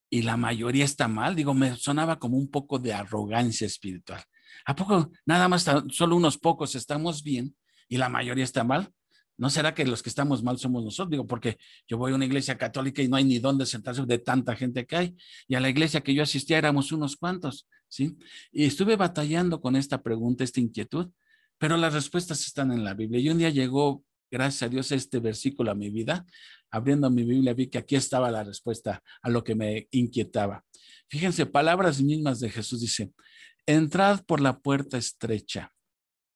y la mayoría está mal? Digo, me sonaba como un poco de arrogancia espiritual. ¿A poco nada más solo unos pocos estamos bien y la mayoría está mal? ¿No será que los que estamos mal somos nosotros? Digo, porque yo voy a una iglesia católica y no hay ni dónde sentarse de tanta gente que hay. Y a la iglesia que yo asistía éramos unos cuantos, ¿sí? Y estuve batallando con esta pregunta, esta inquietud, pero las respuestas están en la Biblia. Y un día llegó, gracias a Dios, este versículo a mi vida. Abriendo mi Biblia vi que aquí estaba la respuesta a lo que me inquietaba. Fíjense, palabras mismas de Jesús dice, entrad por la puerta estrecha,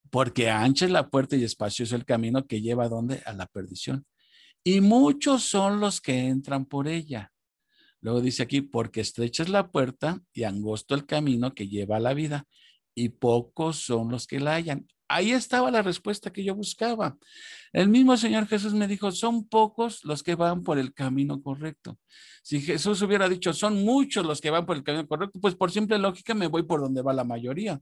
porque ancha es la puerta y espacioso el camino que lleva ¿a dónde? A la perdición. Y muchos son los que entran por ella. Luego dice aquí, porque estrecha es la puerta y angosto el camino que lleva a la vida, y pocos son los que la hallan. Ahí estaba la respuesta que yo buscaba. El mismo Señor Jesús me dijo, son pocos los que van por el camino correcto. Si Jesús hubiera dicho, son muchos los que van por el camino correcto, pues por simple lógica me voy por donde va la mayoría.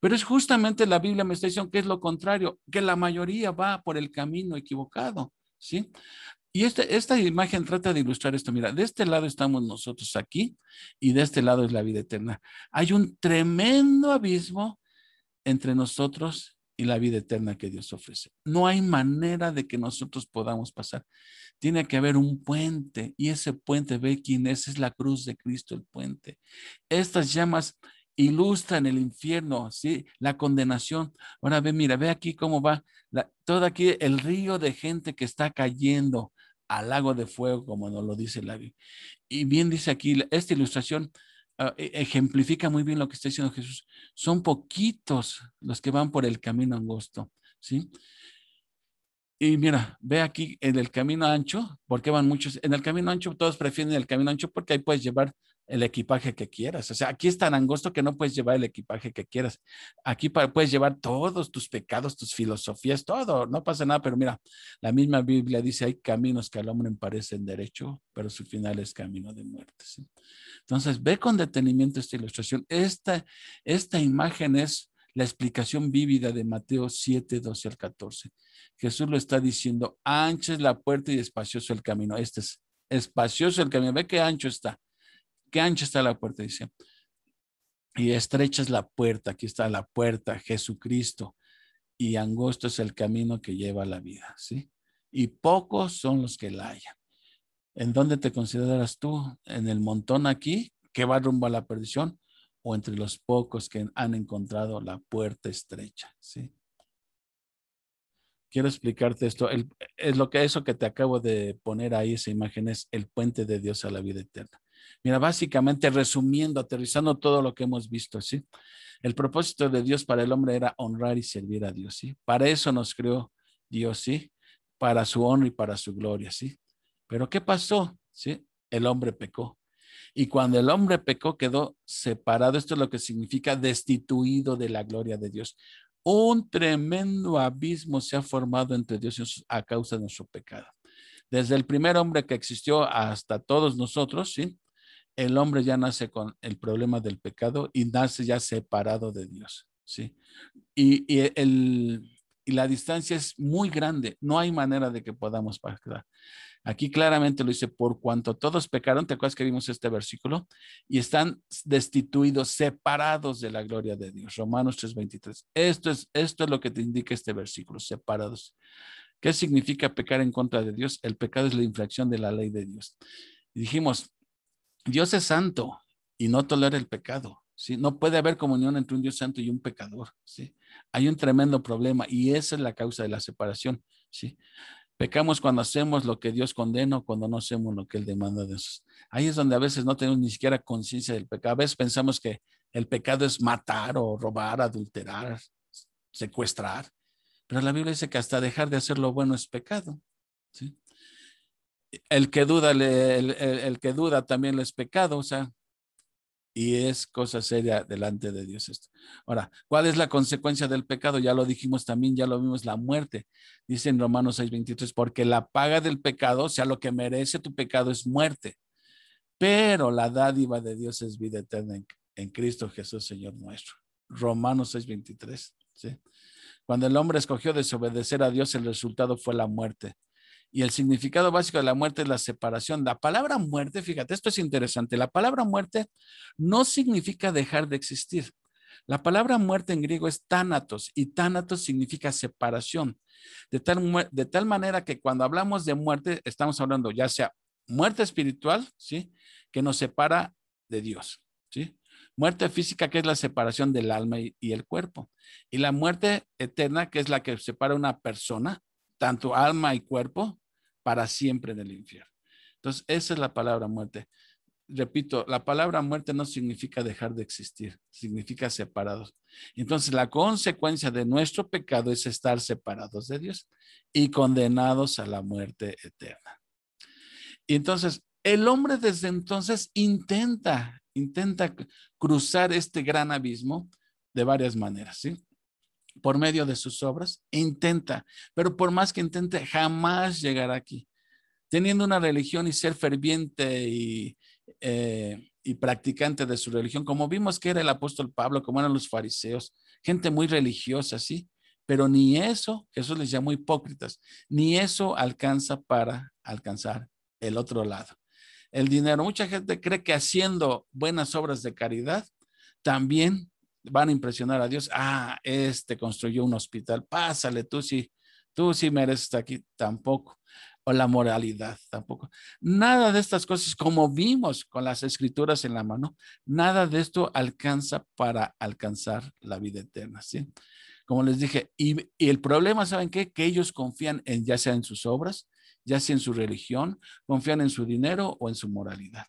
Pero es justamente la Biblia me está diciendo que es lo contrario, que la mayoría va por el camino equivocado, ¿sí? Y esta imagen trata de ilustrar esto. Mira, de este lado estamos nosotros aquí y de este lado es la vida eterna. Hay un tremendo abismo entre nosotros y la vida eterna que Dios ofrece. No hay manera de que nosotros podamos pasar. Tiene que haber un puente y ese puente, ve quién es la cruz de Cristo, el puente. Estas llamas ilustran el infierno, ¿sí? La condenación. Ahora ve, mira, ve aquí cómo va todo aquí el río de gente que está cayendo al lago de fuego, como nos lo dice la Biblia. Y bien dice aquí, esta ilustración ejemplifica muy bien lo que está diciendo Jesús. Son poquitos los que van por el camino angosto, ¿sí? Y mira, ve aquí en el camino ancho, porque van muchos. En el camino ancho, todos prefieren el camino ancho porque ahí puedes llevar el equipaje que quieras. O sea, aquí es tan angosto que no puedes llevar el equipaje que quieras. Aquí puedes llevar todos tus pecados, tus filosofías, todo, no pasa nada. Pero mira, la misma Biblia dice, hay caminos que al hombre parecen derecho, pero su final es camino de muerte, ¿sí? Entonces, ve con detenimiento esta ilustración. Esta imagen es la explicación vívida de Mateo 7, 12 al 14. Jesús lo está diciendo, ancha es la puerta y espacioso el camino. Este es espacioso el camino. Ve qué ancha está la puerta, dice. Y estrecha es la puerta, aquí está la puerta, Jesucristo. Y angosto es el camino que lleva a la vida, ¿sí? Y pocos son los que la hallan. ¿En dónde te consideras tú? ¿En el montón aquí que va rumbo a la perdición? ¿O entre los pocos que han encontrado la puerta estrecha? ¿Sí? Quiero explicarte esto. Es lo que eso que te acabo de poner ahí, esa imagen es el puente de Dios a la vida eterna. Mira, básicamente resumiendo, aterrizando todo lo que hemos visto, ¿sí? El propósito de Dios para el hombre era honrar y servir a Dios, ¿sí? Para eso nos creó Dios, ¿sí? Para su honra y para su gloria, ¿sí? Pero ¿qué pasó? ¿Sí? El hombre pecó. Y cuando el hombre pecó, quedó separado. Esto es lo que significa destituido de la gloria de Dios. Un tremendo abismo se ha formado entre Dios y nosotros a causa de nuestro pecado. Desde el primer hombre que existió hasta todos nosotros, ¿sí? El hombre ya nace con el problema del pecado y nace ya separado de Dios, ¿sí? Y la distancia es muy grande. No hay manera de que podamos pasar. Aquí claramente lo dice, por cuanto todos pecaron, ¿te acuerdas que vimos este versículo? Y están destituidos, separados de la gloria de Dios. Romanos 3:23. Esto es lo que te indica este versículo, separados. ¿Qué significa pecar en contra de Dios? El pecado es la infracción de la ley de Dios. Y dijimos, Dios es santo y no tolera el pecado, ¿sí? No puede haber comunión entre un Dios santo y un pecador, ¿sí? Hay un tremendo problema y esa es la causa de la separación, ¿sí? Pecamos cuando hacemos lo que Dios condena o cuando no hacemos lo que Él demanda de nosotros. Ahí es donde a veces no tenemos ni siquiera conciencia del pecado. A veces pensamos que el pecado es matar o robar, adulterar, secuestrar. Pero la Biblia dice que hasta dejar de hacer lo bueno es pecado, ¿sí? El que duda también lo es pecado, o sea, y es cosa seria delante de Dios esto. Ahora, ¿cuál es la consecuencia del pecado? Ya lo dijimos también, ya lo vimos, la muerte. Dice en Romanos 6:23, porque la paga del pecado, o sea, lo que merece tu pecado es muerte, pero la dádiva de Dios es vida eterna en Cristo Jesús, Señor nuestro. Romanos 6:23, ¿sí? Cuando el hombre escogió desobedecer a Dios, el resultado fue la muerte. Y el significado básico de la muerte es la separación. La palabra muerte, fíjate, esto es interesante. La palabra muerte no significa dejar de existir. La palabra muerte en griego es tánatos y tánatos significa separación. De tal manera que cuando hablamos de muerte, estamos hablando ya sea muerte espiritual, ¿sí? Que nos separa de Dios, ¿sí? Muerte física, que es la separación del alma y el cuerpo. Y la muerte eterna, que es la que separa una persona, tanto alma y cuerpo, para siempre en el infierno. Entonces, esa es la palabra muerte. Repito, la palabra muerte no significa dejar de existir, significa separados. Entonces, la consecuencia de nuestro pecado es estar separados de Dios y condenados a la muerte eterna. Y entonces, el hombre desde entonces intenta cruzar este gran abismo de varias maneras, ¿sí? Por medio de sus obras, intenta, pero por más que intente, jamás llegará aquí. Teniendo una religión y ser ferviente y practicante de su religión, como vimos que era el apóstol Pablo, como eran los fariseos, gente muy religiosa, ¿sí? Pero ni eso, Jesús les llamó hipócritas, ni eso alcanza para alcanzar el otro lado. El dinero, mucha gente cree que haciendo buenas obras de caridad también van a impresionar a Dios. Ah, construyó un hospital, pásale, tú sí mereces estar aquí, tampoco. O la moralidad, tampoco. Nada de estas cosas, como vimos con las escrituras en la mano, nada de esto alcanza para alcanzar la vida eterna, ¿sí? Como les dije, y el problema, ¿saben qué? Que ellos confían en, ya sea en sus obras, ya sea en su religión, confían en su dinero o en su moralidad.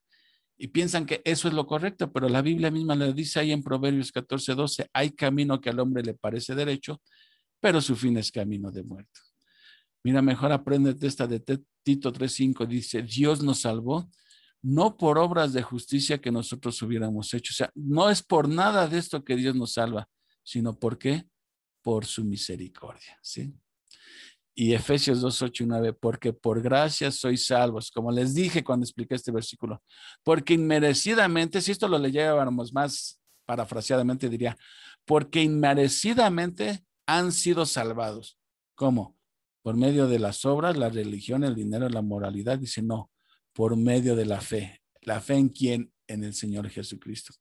y piensan que eso es lo correcto, pero la Biblia misma le dice ahí en Proverbios 14:12, hay camino que al hombre le parece derecho, pero su fin es camino de muerte. Mira, mejor apréndete esta de Tito 3:5, dice, Dios nos salvó, no por obras de justicia que nosotros hubiéramos hecho. O sea, no es por nada de esto que Dios nos salva, sino ¿por qué? Por su misericordia, ¿sí? Y Efesios 2:8 y 9, porque por gracia sois salvos, como les dije cuando expliqué este versículo, porque inmerecidamente, si esto lo leyéramos más parafraseadamente, diría, porque inmerecidamente han sido salvados. ¿Cómo? Por medio de las obras, la religión, el dinero, la moralidad. Dice, no, por medio de la fe. ¿La fe en quién? En el Señor Jesucristo.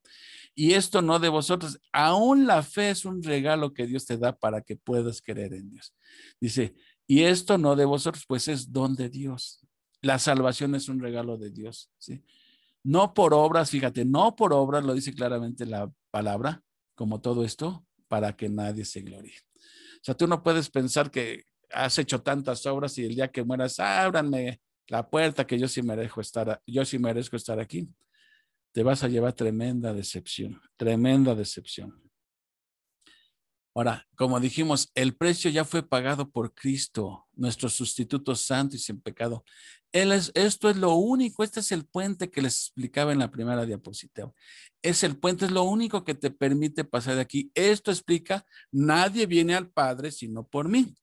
Y esto no de vosotros, aún la fe es un regalo que Dios te da para que puedas creer en Dios. Dice, y esto no de vosotros, pues es don de Dios. La salvación es un regalo de Dios, ¿sí? No por obras, fíjate, no por obras, lo dice claramente la palabra, como todo esto, para que nadie se gloríe. O sea, tú no puedes pensar que has hecho tantas obras y el día que mueras, ábranme la puerta que yo sí merezco estar aquí. Te vas a llevar tremenda decepción, tremenda decepción. Ahora, como dijimos, el precio ya fue pagado por Cristo, nuestro sustituto santo y sin pecado. Esto es lo único, este es el puente que les explicaba en la primera diapositiva. Es el puente, es lo único que te permite pasar de aquí. Esto explica, nadie viene al Padre sino por mí.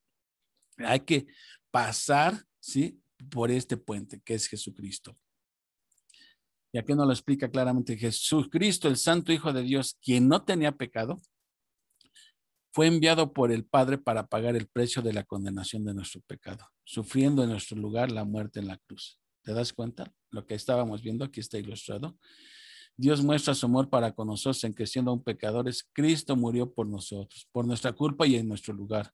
Hay que pasar, ¿sí? Por este puente que es Jesucristo. Y aquí nos lo explica claramente Jesucristo, el Santo Hijo de Dios, quien no tenía pecado, fue enviado por el Padre para pagar el precio de la condenación de nuestro pecado, sufriendo en nuestro lugar la muerte en la cruz. ¿Te das cuenta? Lo que estábamos viendo aquí está ilustrado. Dios muestra su amor para con nosotros en que siendo aún pecadores, Cristo murió por nosotros, por nuestra culpa y en nuestro lugar.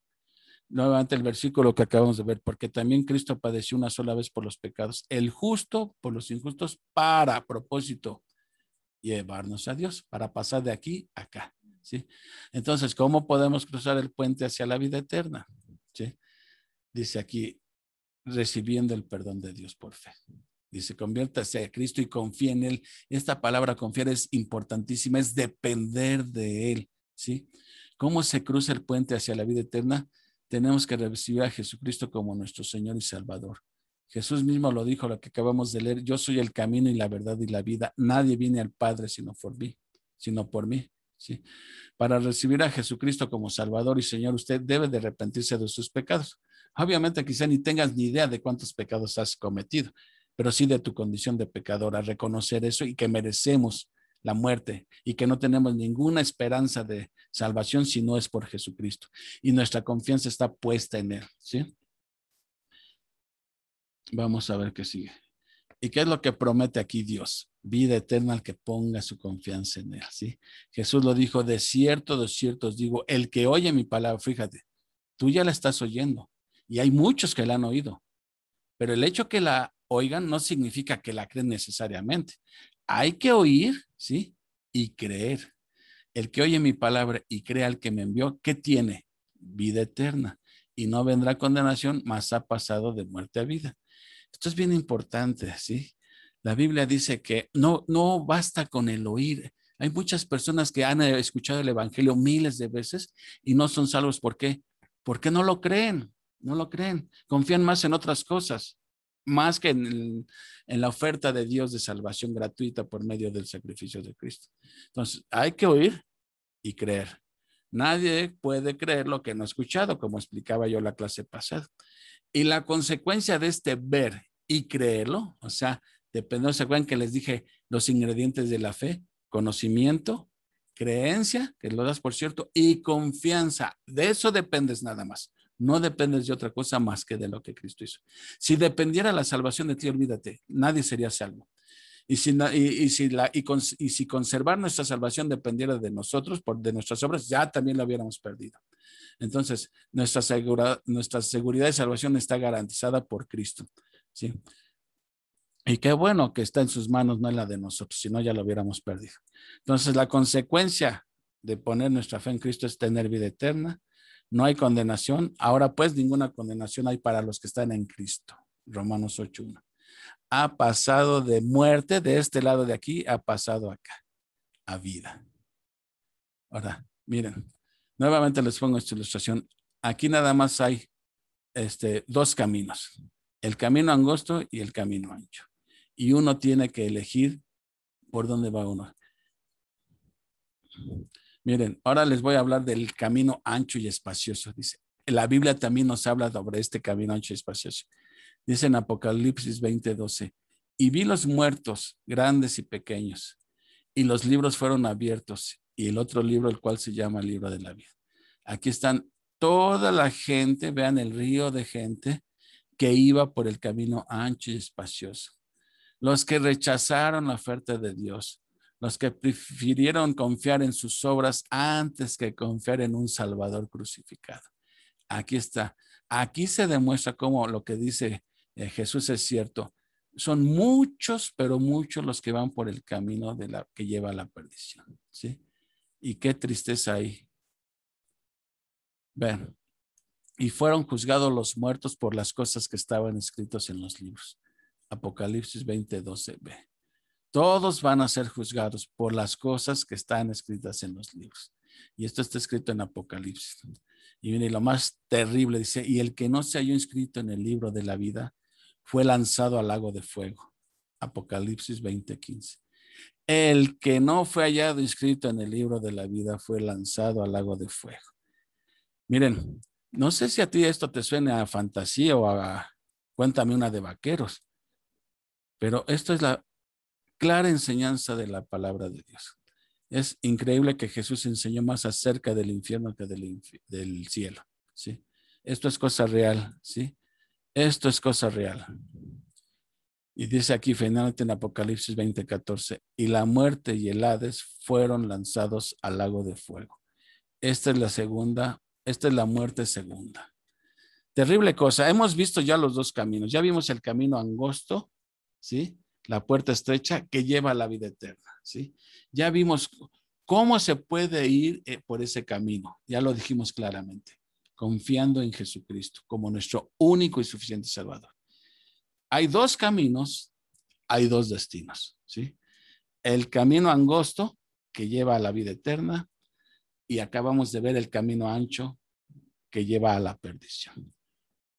Nuevamente el versículo que acabamos de ver, porque también Cristo padeció una sola vez por los pecados, el justo por los injustos, para a propósito llevarnos a Dios, para pasar de aquí a acá. ¿Sí? Entonces, ¿cómo podemos cruzar el puente hacia la vida eterna? ¿Sí? Dice aquí, recibiendo el perdón de Dios por fe. Dice, conviértase a Cristo y confía en Él. Esta palabra confiar es importantísima, es depender de Él. ¿Sí? ¿Cómo se cruza el puente hacia la vida eterna? Tenemos que recibir a Jesucristo como nuestro Señor y Salvador. Jesús mismo lo dijo, lo que acabamos de leer, yo soy el camino y la verdad y la vida. Nadie viene al Padre sino por mí. ¿Sí? Para recibir a Jesucristo como Salvador y Señor, usted debe de arrepentirse de sus pecados. Obviamente quizá ni tengas ni idea de cuántos pecados has cometido, pero sí de tu condición de pecador, a reconocer eso y que merecemos la muerte y que no tenemos ninguna esperanza de salvación si no es por Jesucristo. Y nuestra confianza está puesta en Él, ¿sí? Vamos a ver qué sigue. ¿Y qué es lo que promete aquí Dios? Vida eterna al que ponga su confianza en Él, ¿sí? Jesús lo dijo, de cierto os digo, el que oye mi palabra, fíjate, tú ya la estás oyendo y hay muchos que la han oído, pero el hecho que la oigan no significa que la creen necesariamente. Hay que oír, ¿sí? Y creer. El que oye mi palabra y crea al que me envió, ¿qué tiene? Vida eterna. Y no vendrá condenación, mas ha pasado de muerte a vida. Esto es bien importante, ¿sí? La Biblia dice que no basta con el oír. Hay muchas personas que han escuchado el Evangelio miles de veces y no son salvos. ¿Por qué? Porque no lo creen, no lo creen. Confían más en otras cosas, más que en la oferta de Dios de salvación gratuita por medio del sacrificio de Cristo. Entonces, hay que oír y creer. Nadie puede creer lo que no ha escuchado, como explicaba yo la clase pasada. Y la consecuencia de este ver y creerlo, o sea, depende, ¿se acuerdan que les dije los ingredientes de la fe? Conocimiento, creencia, que lo das por cierto, y confianza. De eso dependes nada más. No dependes de otra cosa más que de lo que Cristo hizo. Si dependiera la salvación de ti, olvídate, nadie sería salvo. Y si conservar nuestra salvación dependiera de nosotros, de nuestras obras, ya también lo hubiéramos perdido. Entonces, nuestra seguridad de salvación está garantizada por Cristo, ¿sí? Y qué bueno que está en sus manos, no en la de nosotros, si no ya lo hubiéramos perdido. Entonces, la consecuencia de poner nuestra fe en Cristo es tener vida eterna. No hay condenación. Ahora pues, ninguna condenación hay para los que están en Cristo. Romanos 8:1. ha pasado de muerte, de este lado de aquí, ha pasado acá, a vida. Ahora, miren, nuevamente les pongo esta ilustración. Aquí nada más hay dos caminos, el camino angosto y el camino ancho. Y uno tiene que elegir por dónde va uno. Miren, ahora les voy a hablar del camino ancho y espacioso. Dice, la Biblia también nos habla sobre este camino ancho y espacioso. Dice en Apocalipsis 20:12, y vi los muertos, grandes y pequeños, y los libros fueron abiertos, y el otro libro, el cual se llama el libro de la vida. Aquí están toda la gente, vean el río de gente que iba por el camino ancho y espacioso. Los que rechazaron la oferta de Dios, los que prefirieron confiar en sus obras antes que confiar en un Salvador crucificado. Aquí está. Aquí se demuestra cómo lo que dice Jesús es cierto. Son muchos, pero muchos los que van por el camino que lleva a la perdición. ¿Sí? Y qué tristeza ahí. Ven. Y fueron juzgados los muertos por las cosas que estaban escritos en los libros. Apocalipsis 20:12b. Todos van a ser juzgados por las cosas que están escritas en los libros. Y esto está escrito en Apocalipsis. Y viene lo más terrible, dice, y el que no se halló inscrito en el libro de la vida fue lanzado al lago de fuego. Apocalipsis 20:15. El que no fue hallado inscrito en el libro de la vida fue lanzado al lago de fuego. Miren, no sé si a ti esto te suena a fantasía o a cuéntame una de vaqueros, pero esto es la clara enseñanza de la palabra de Dios. Es increíble que Jesús enseñó más acerca del infierno que del cielo, ¿sí? Esto es cosa real, ¿sí? Esto es cosa real. Y dice aquí finalmente en Apocalipsis 20:14, y la muerte y el Hades fueron lanzados al lago de fuego. Esta es la muerte segunda. Terrible cosa. Hemos visto ya los dos caminos. Ya vimos el camino angosto, ¿sí? La puerta estrecha que lleva a la vida eterna, ¿sí? Ya vimos cómo se puede ir por ese camino. Ya lo dijimos claramente, confiando en Jesucristo como nuestro único y suficiente Salvador. Hay dos caminos, hay dos destinos, ¿sí? El camino angosto que lleva a la vida eterna y acabamos de ver el camino ancho que lleva a la perdición.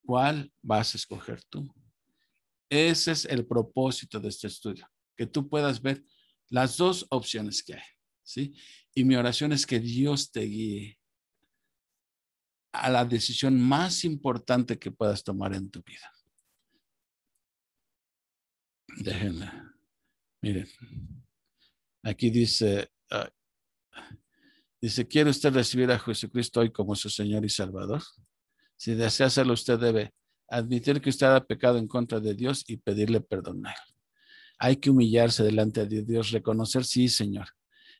¿Cuál vas a escoger tú? Ese es el propósito de este estudio, que tú puedas ver las dos opciones que hay, ¿sí? Y mi oración es que Dios te guíe a la decisión más importante que puedas tomar en tu vida. Déjenme, miren, aquí dice, ¿quiere usted recibir a Jesucristo hoy como su Señor y Salvador? Si desea hacerlo, usted debe admitir que usted ha pecado en contra de Dios y pedirle perdón a Él. Hay que humillarse delante de Dios, reconocer, sí, Señor,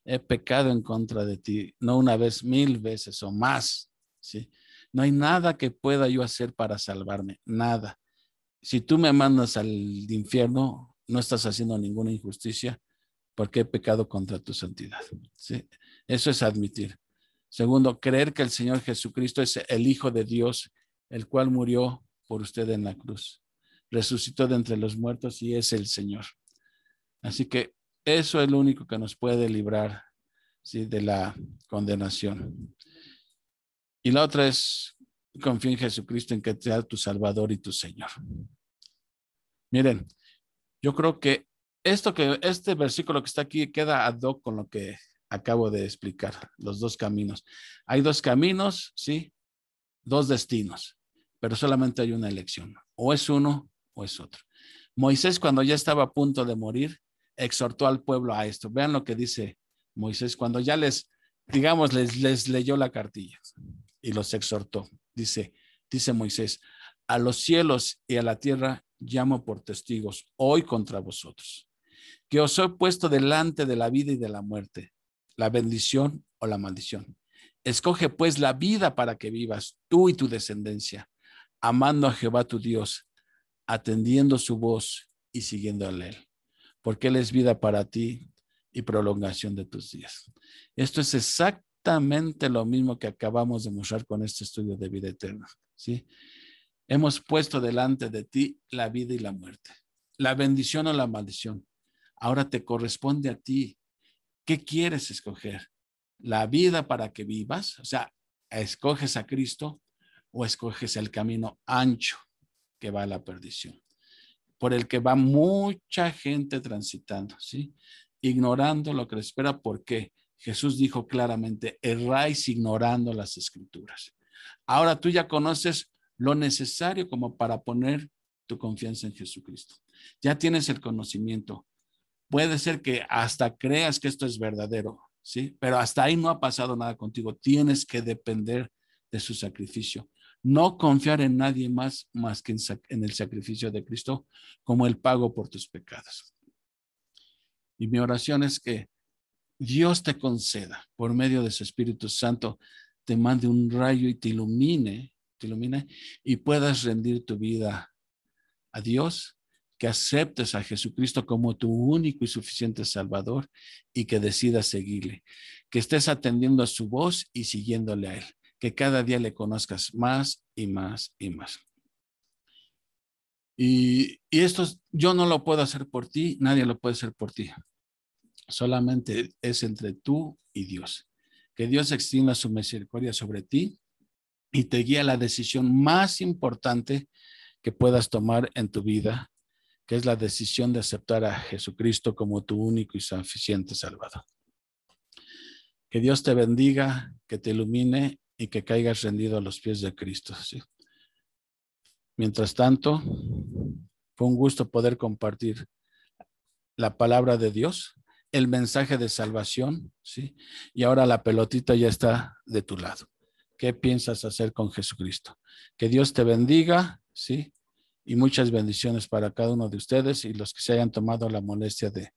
he pecado en contra de ti, no una vez, 1000 veces o más, ¿sí? No hay nada que pueda yo hacer para salvarme, nada. Si tú me mandas al infierno, no estás haciendo ninguna injusticia porque he pecado contra tu santidad, ¿sí? Eso es admitir. Segundo, creer que el Señor Jesucristo es el Hijo de Dios, el cual murió por usted en la cruz, resucitó de entre los muertos y es el Señor. Así que eso es lo único que nos puede librar, ¿sí?, de la condenación. Y la otra es confía en Jesucristo, en que sea tu Salvador y tu Señor. Miren, yo creo que este versículo que está aquí queda ad hoc con lo que acabo de explicar, los dos caminos. Hay dos caminos, ¿sí? Dos destinos, pero solamente hay una elección. O es uno o es otro. Moisés, cuando ya estaba a punto de morir, exhortó al pueblo a esto. Vean lo que dice Moisés cuando ya les leyó la cartilla y los exhortó. Dice Moisés, a los cielos y a la tierra llamo por testigos hoy contra vosotros, que os he puesto delante de la vida y de la muerte, la bendición o la maldición. Escoge pues la vida para que vivas tú y tu descendencia, amando a Jehová tu Dios, atendiendo su voz y siguiendo a él, porque él es vida para ti y prolongación de tus días. Esto es exactamente lo mismo que acabamos de mostrar con este estudio de vida eterna, ¿sí? Hemos puesto delante de ti la vida y la muerte. la bendición o la maldición. Ahora te corresponde a ti. ¿Qué quieres escoger? ¿La vida para que vivas? O sea, ¿escoges a Cristo o escoges el camino ancho que va a la perdición? Por el que va mucha gente transitando, ¿sí? Ignorando lo que le espera. ¿Por qué? Jesús dijo claramente, erráis ignorando las escrituras. Ahora tú ya conoces lo necesario como para poner tu confianza en Jesucristo. Ya tienes el conocimiento. Puede ser que hasta creas que esto es verdadero, ¿sí? Pero hasta ahí no ha pasado nada contigo. Tienes que depender de su sacrificio. No confiar en nadie más que en el sacrificio de Cristo como el pago por tus pecados. Y mi oración es que Dios te conceda, por medio de su Espíritu Santo, te mande un rayo y te ilumine y puedas rendir tu vida a Dios, que aceptes a Jesucristo como tu único y suficiente Salvador y que decidas seguirle, que estés atendiendo a su voz y siguiéndole a él, que cada día le conozcas más y más y más. Y esto yo no lo puedo hacer por ti, nadie lo puede hacer por ti. Solamente es entre tú y Dios. Que Dios extienda su misericordia sobre ti y te guíe a la decisión más importante que puedas tomar en tu vida, que es la decisión de aceptar a Jesucristo como tu único y suficiente Salvador. Que Dios te bendiga, que te ilumine y que caigas rendido a los pies de Cristo, ¿sí? Mientras tanto, fue un gusto poder compartir la palabra de Dios, el mensaje de salvación, ¿sí? Y ahora la pelotita ya está de tu lado. ¿Qué piensas hacer con Jesucristo? Que Dios te bendiga, ¿sí? Y muchas bendiciones para cada uno de ustedes y los que se hayan tomado la molestia de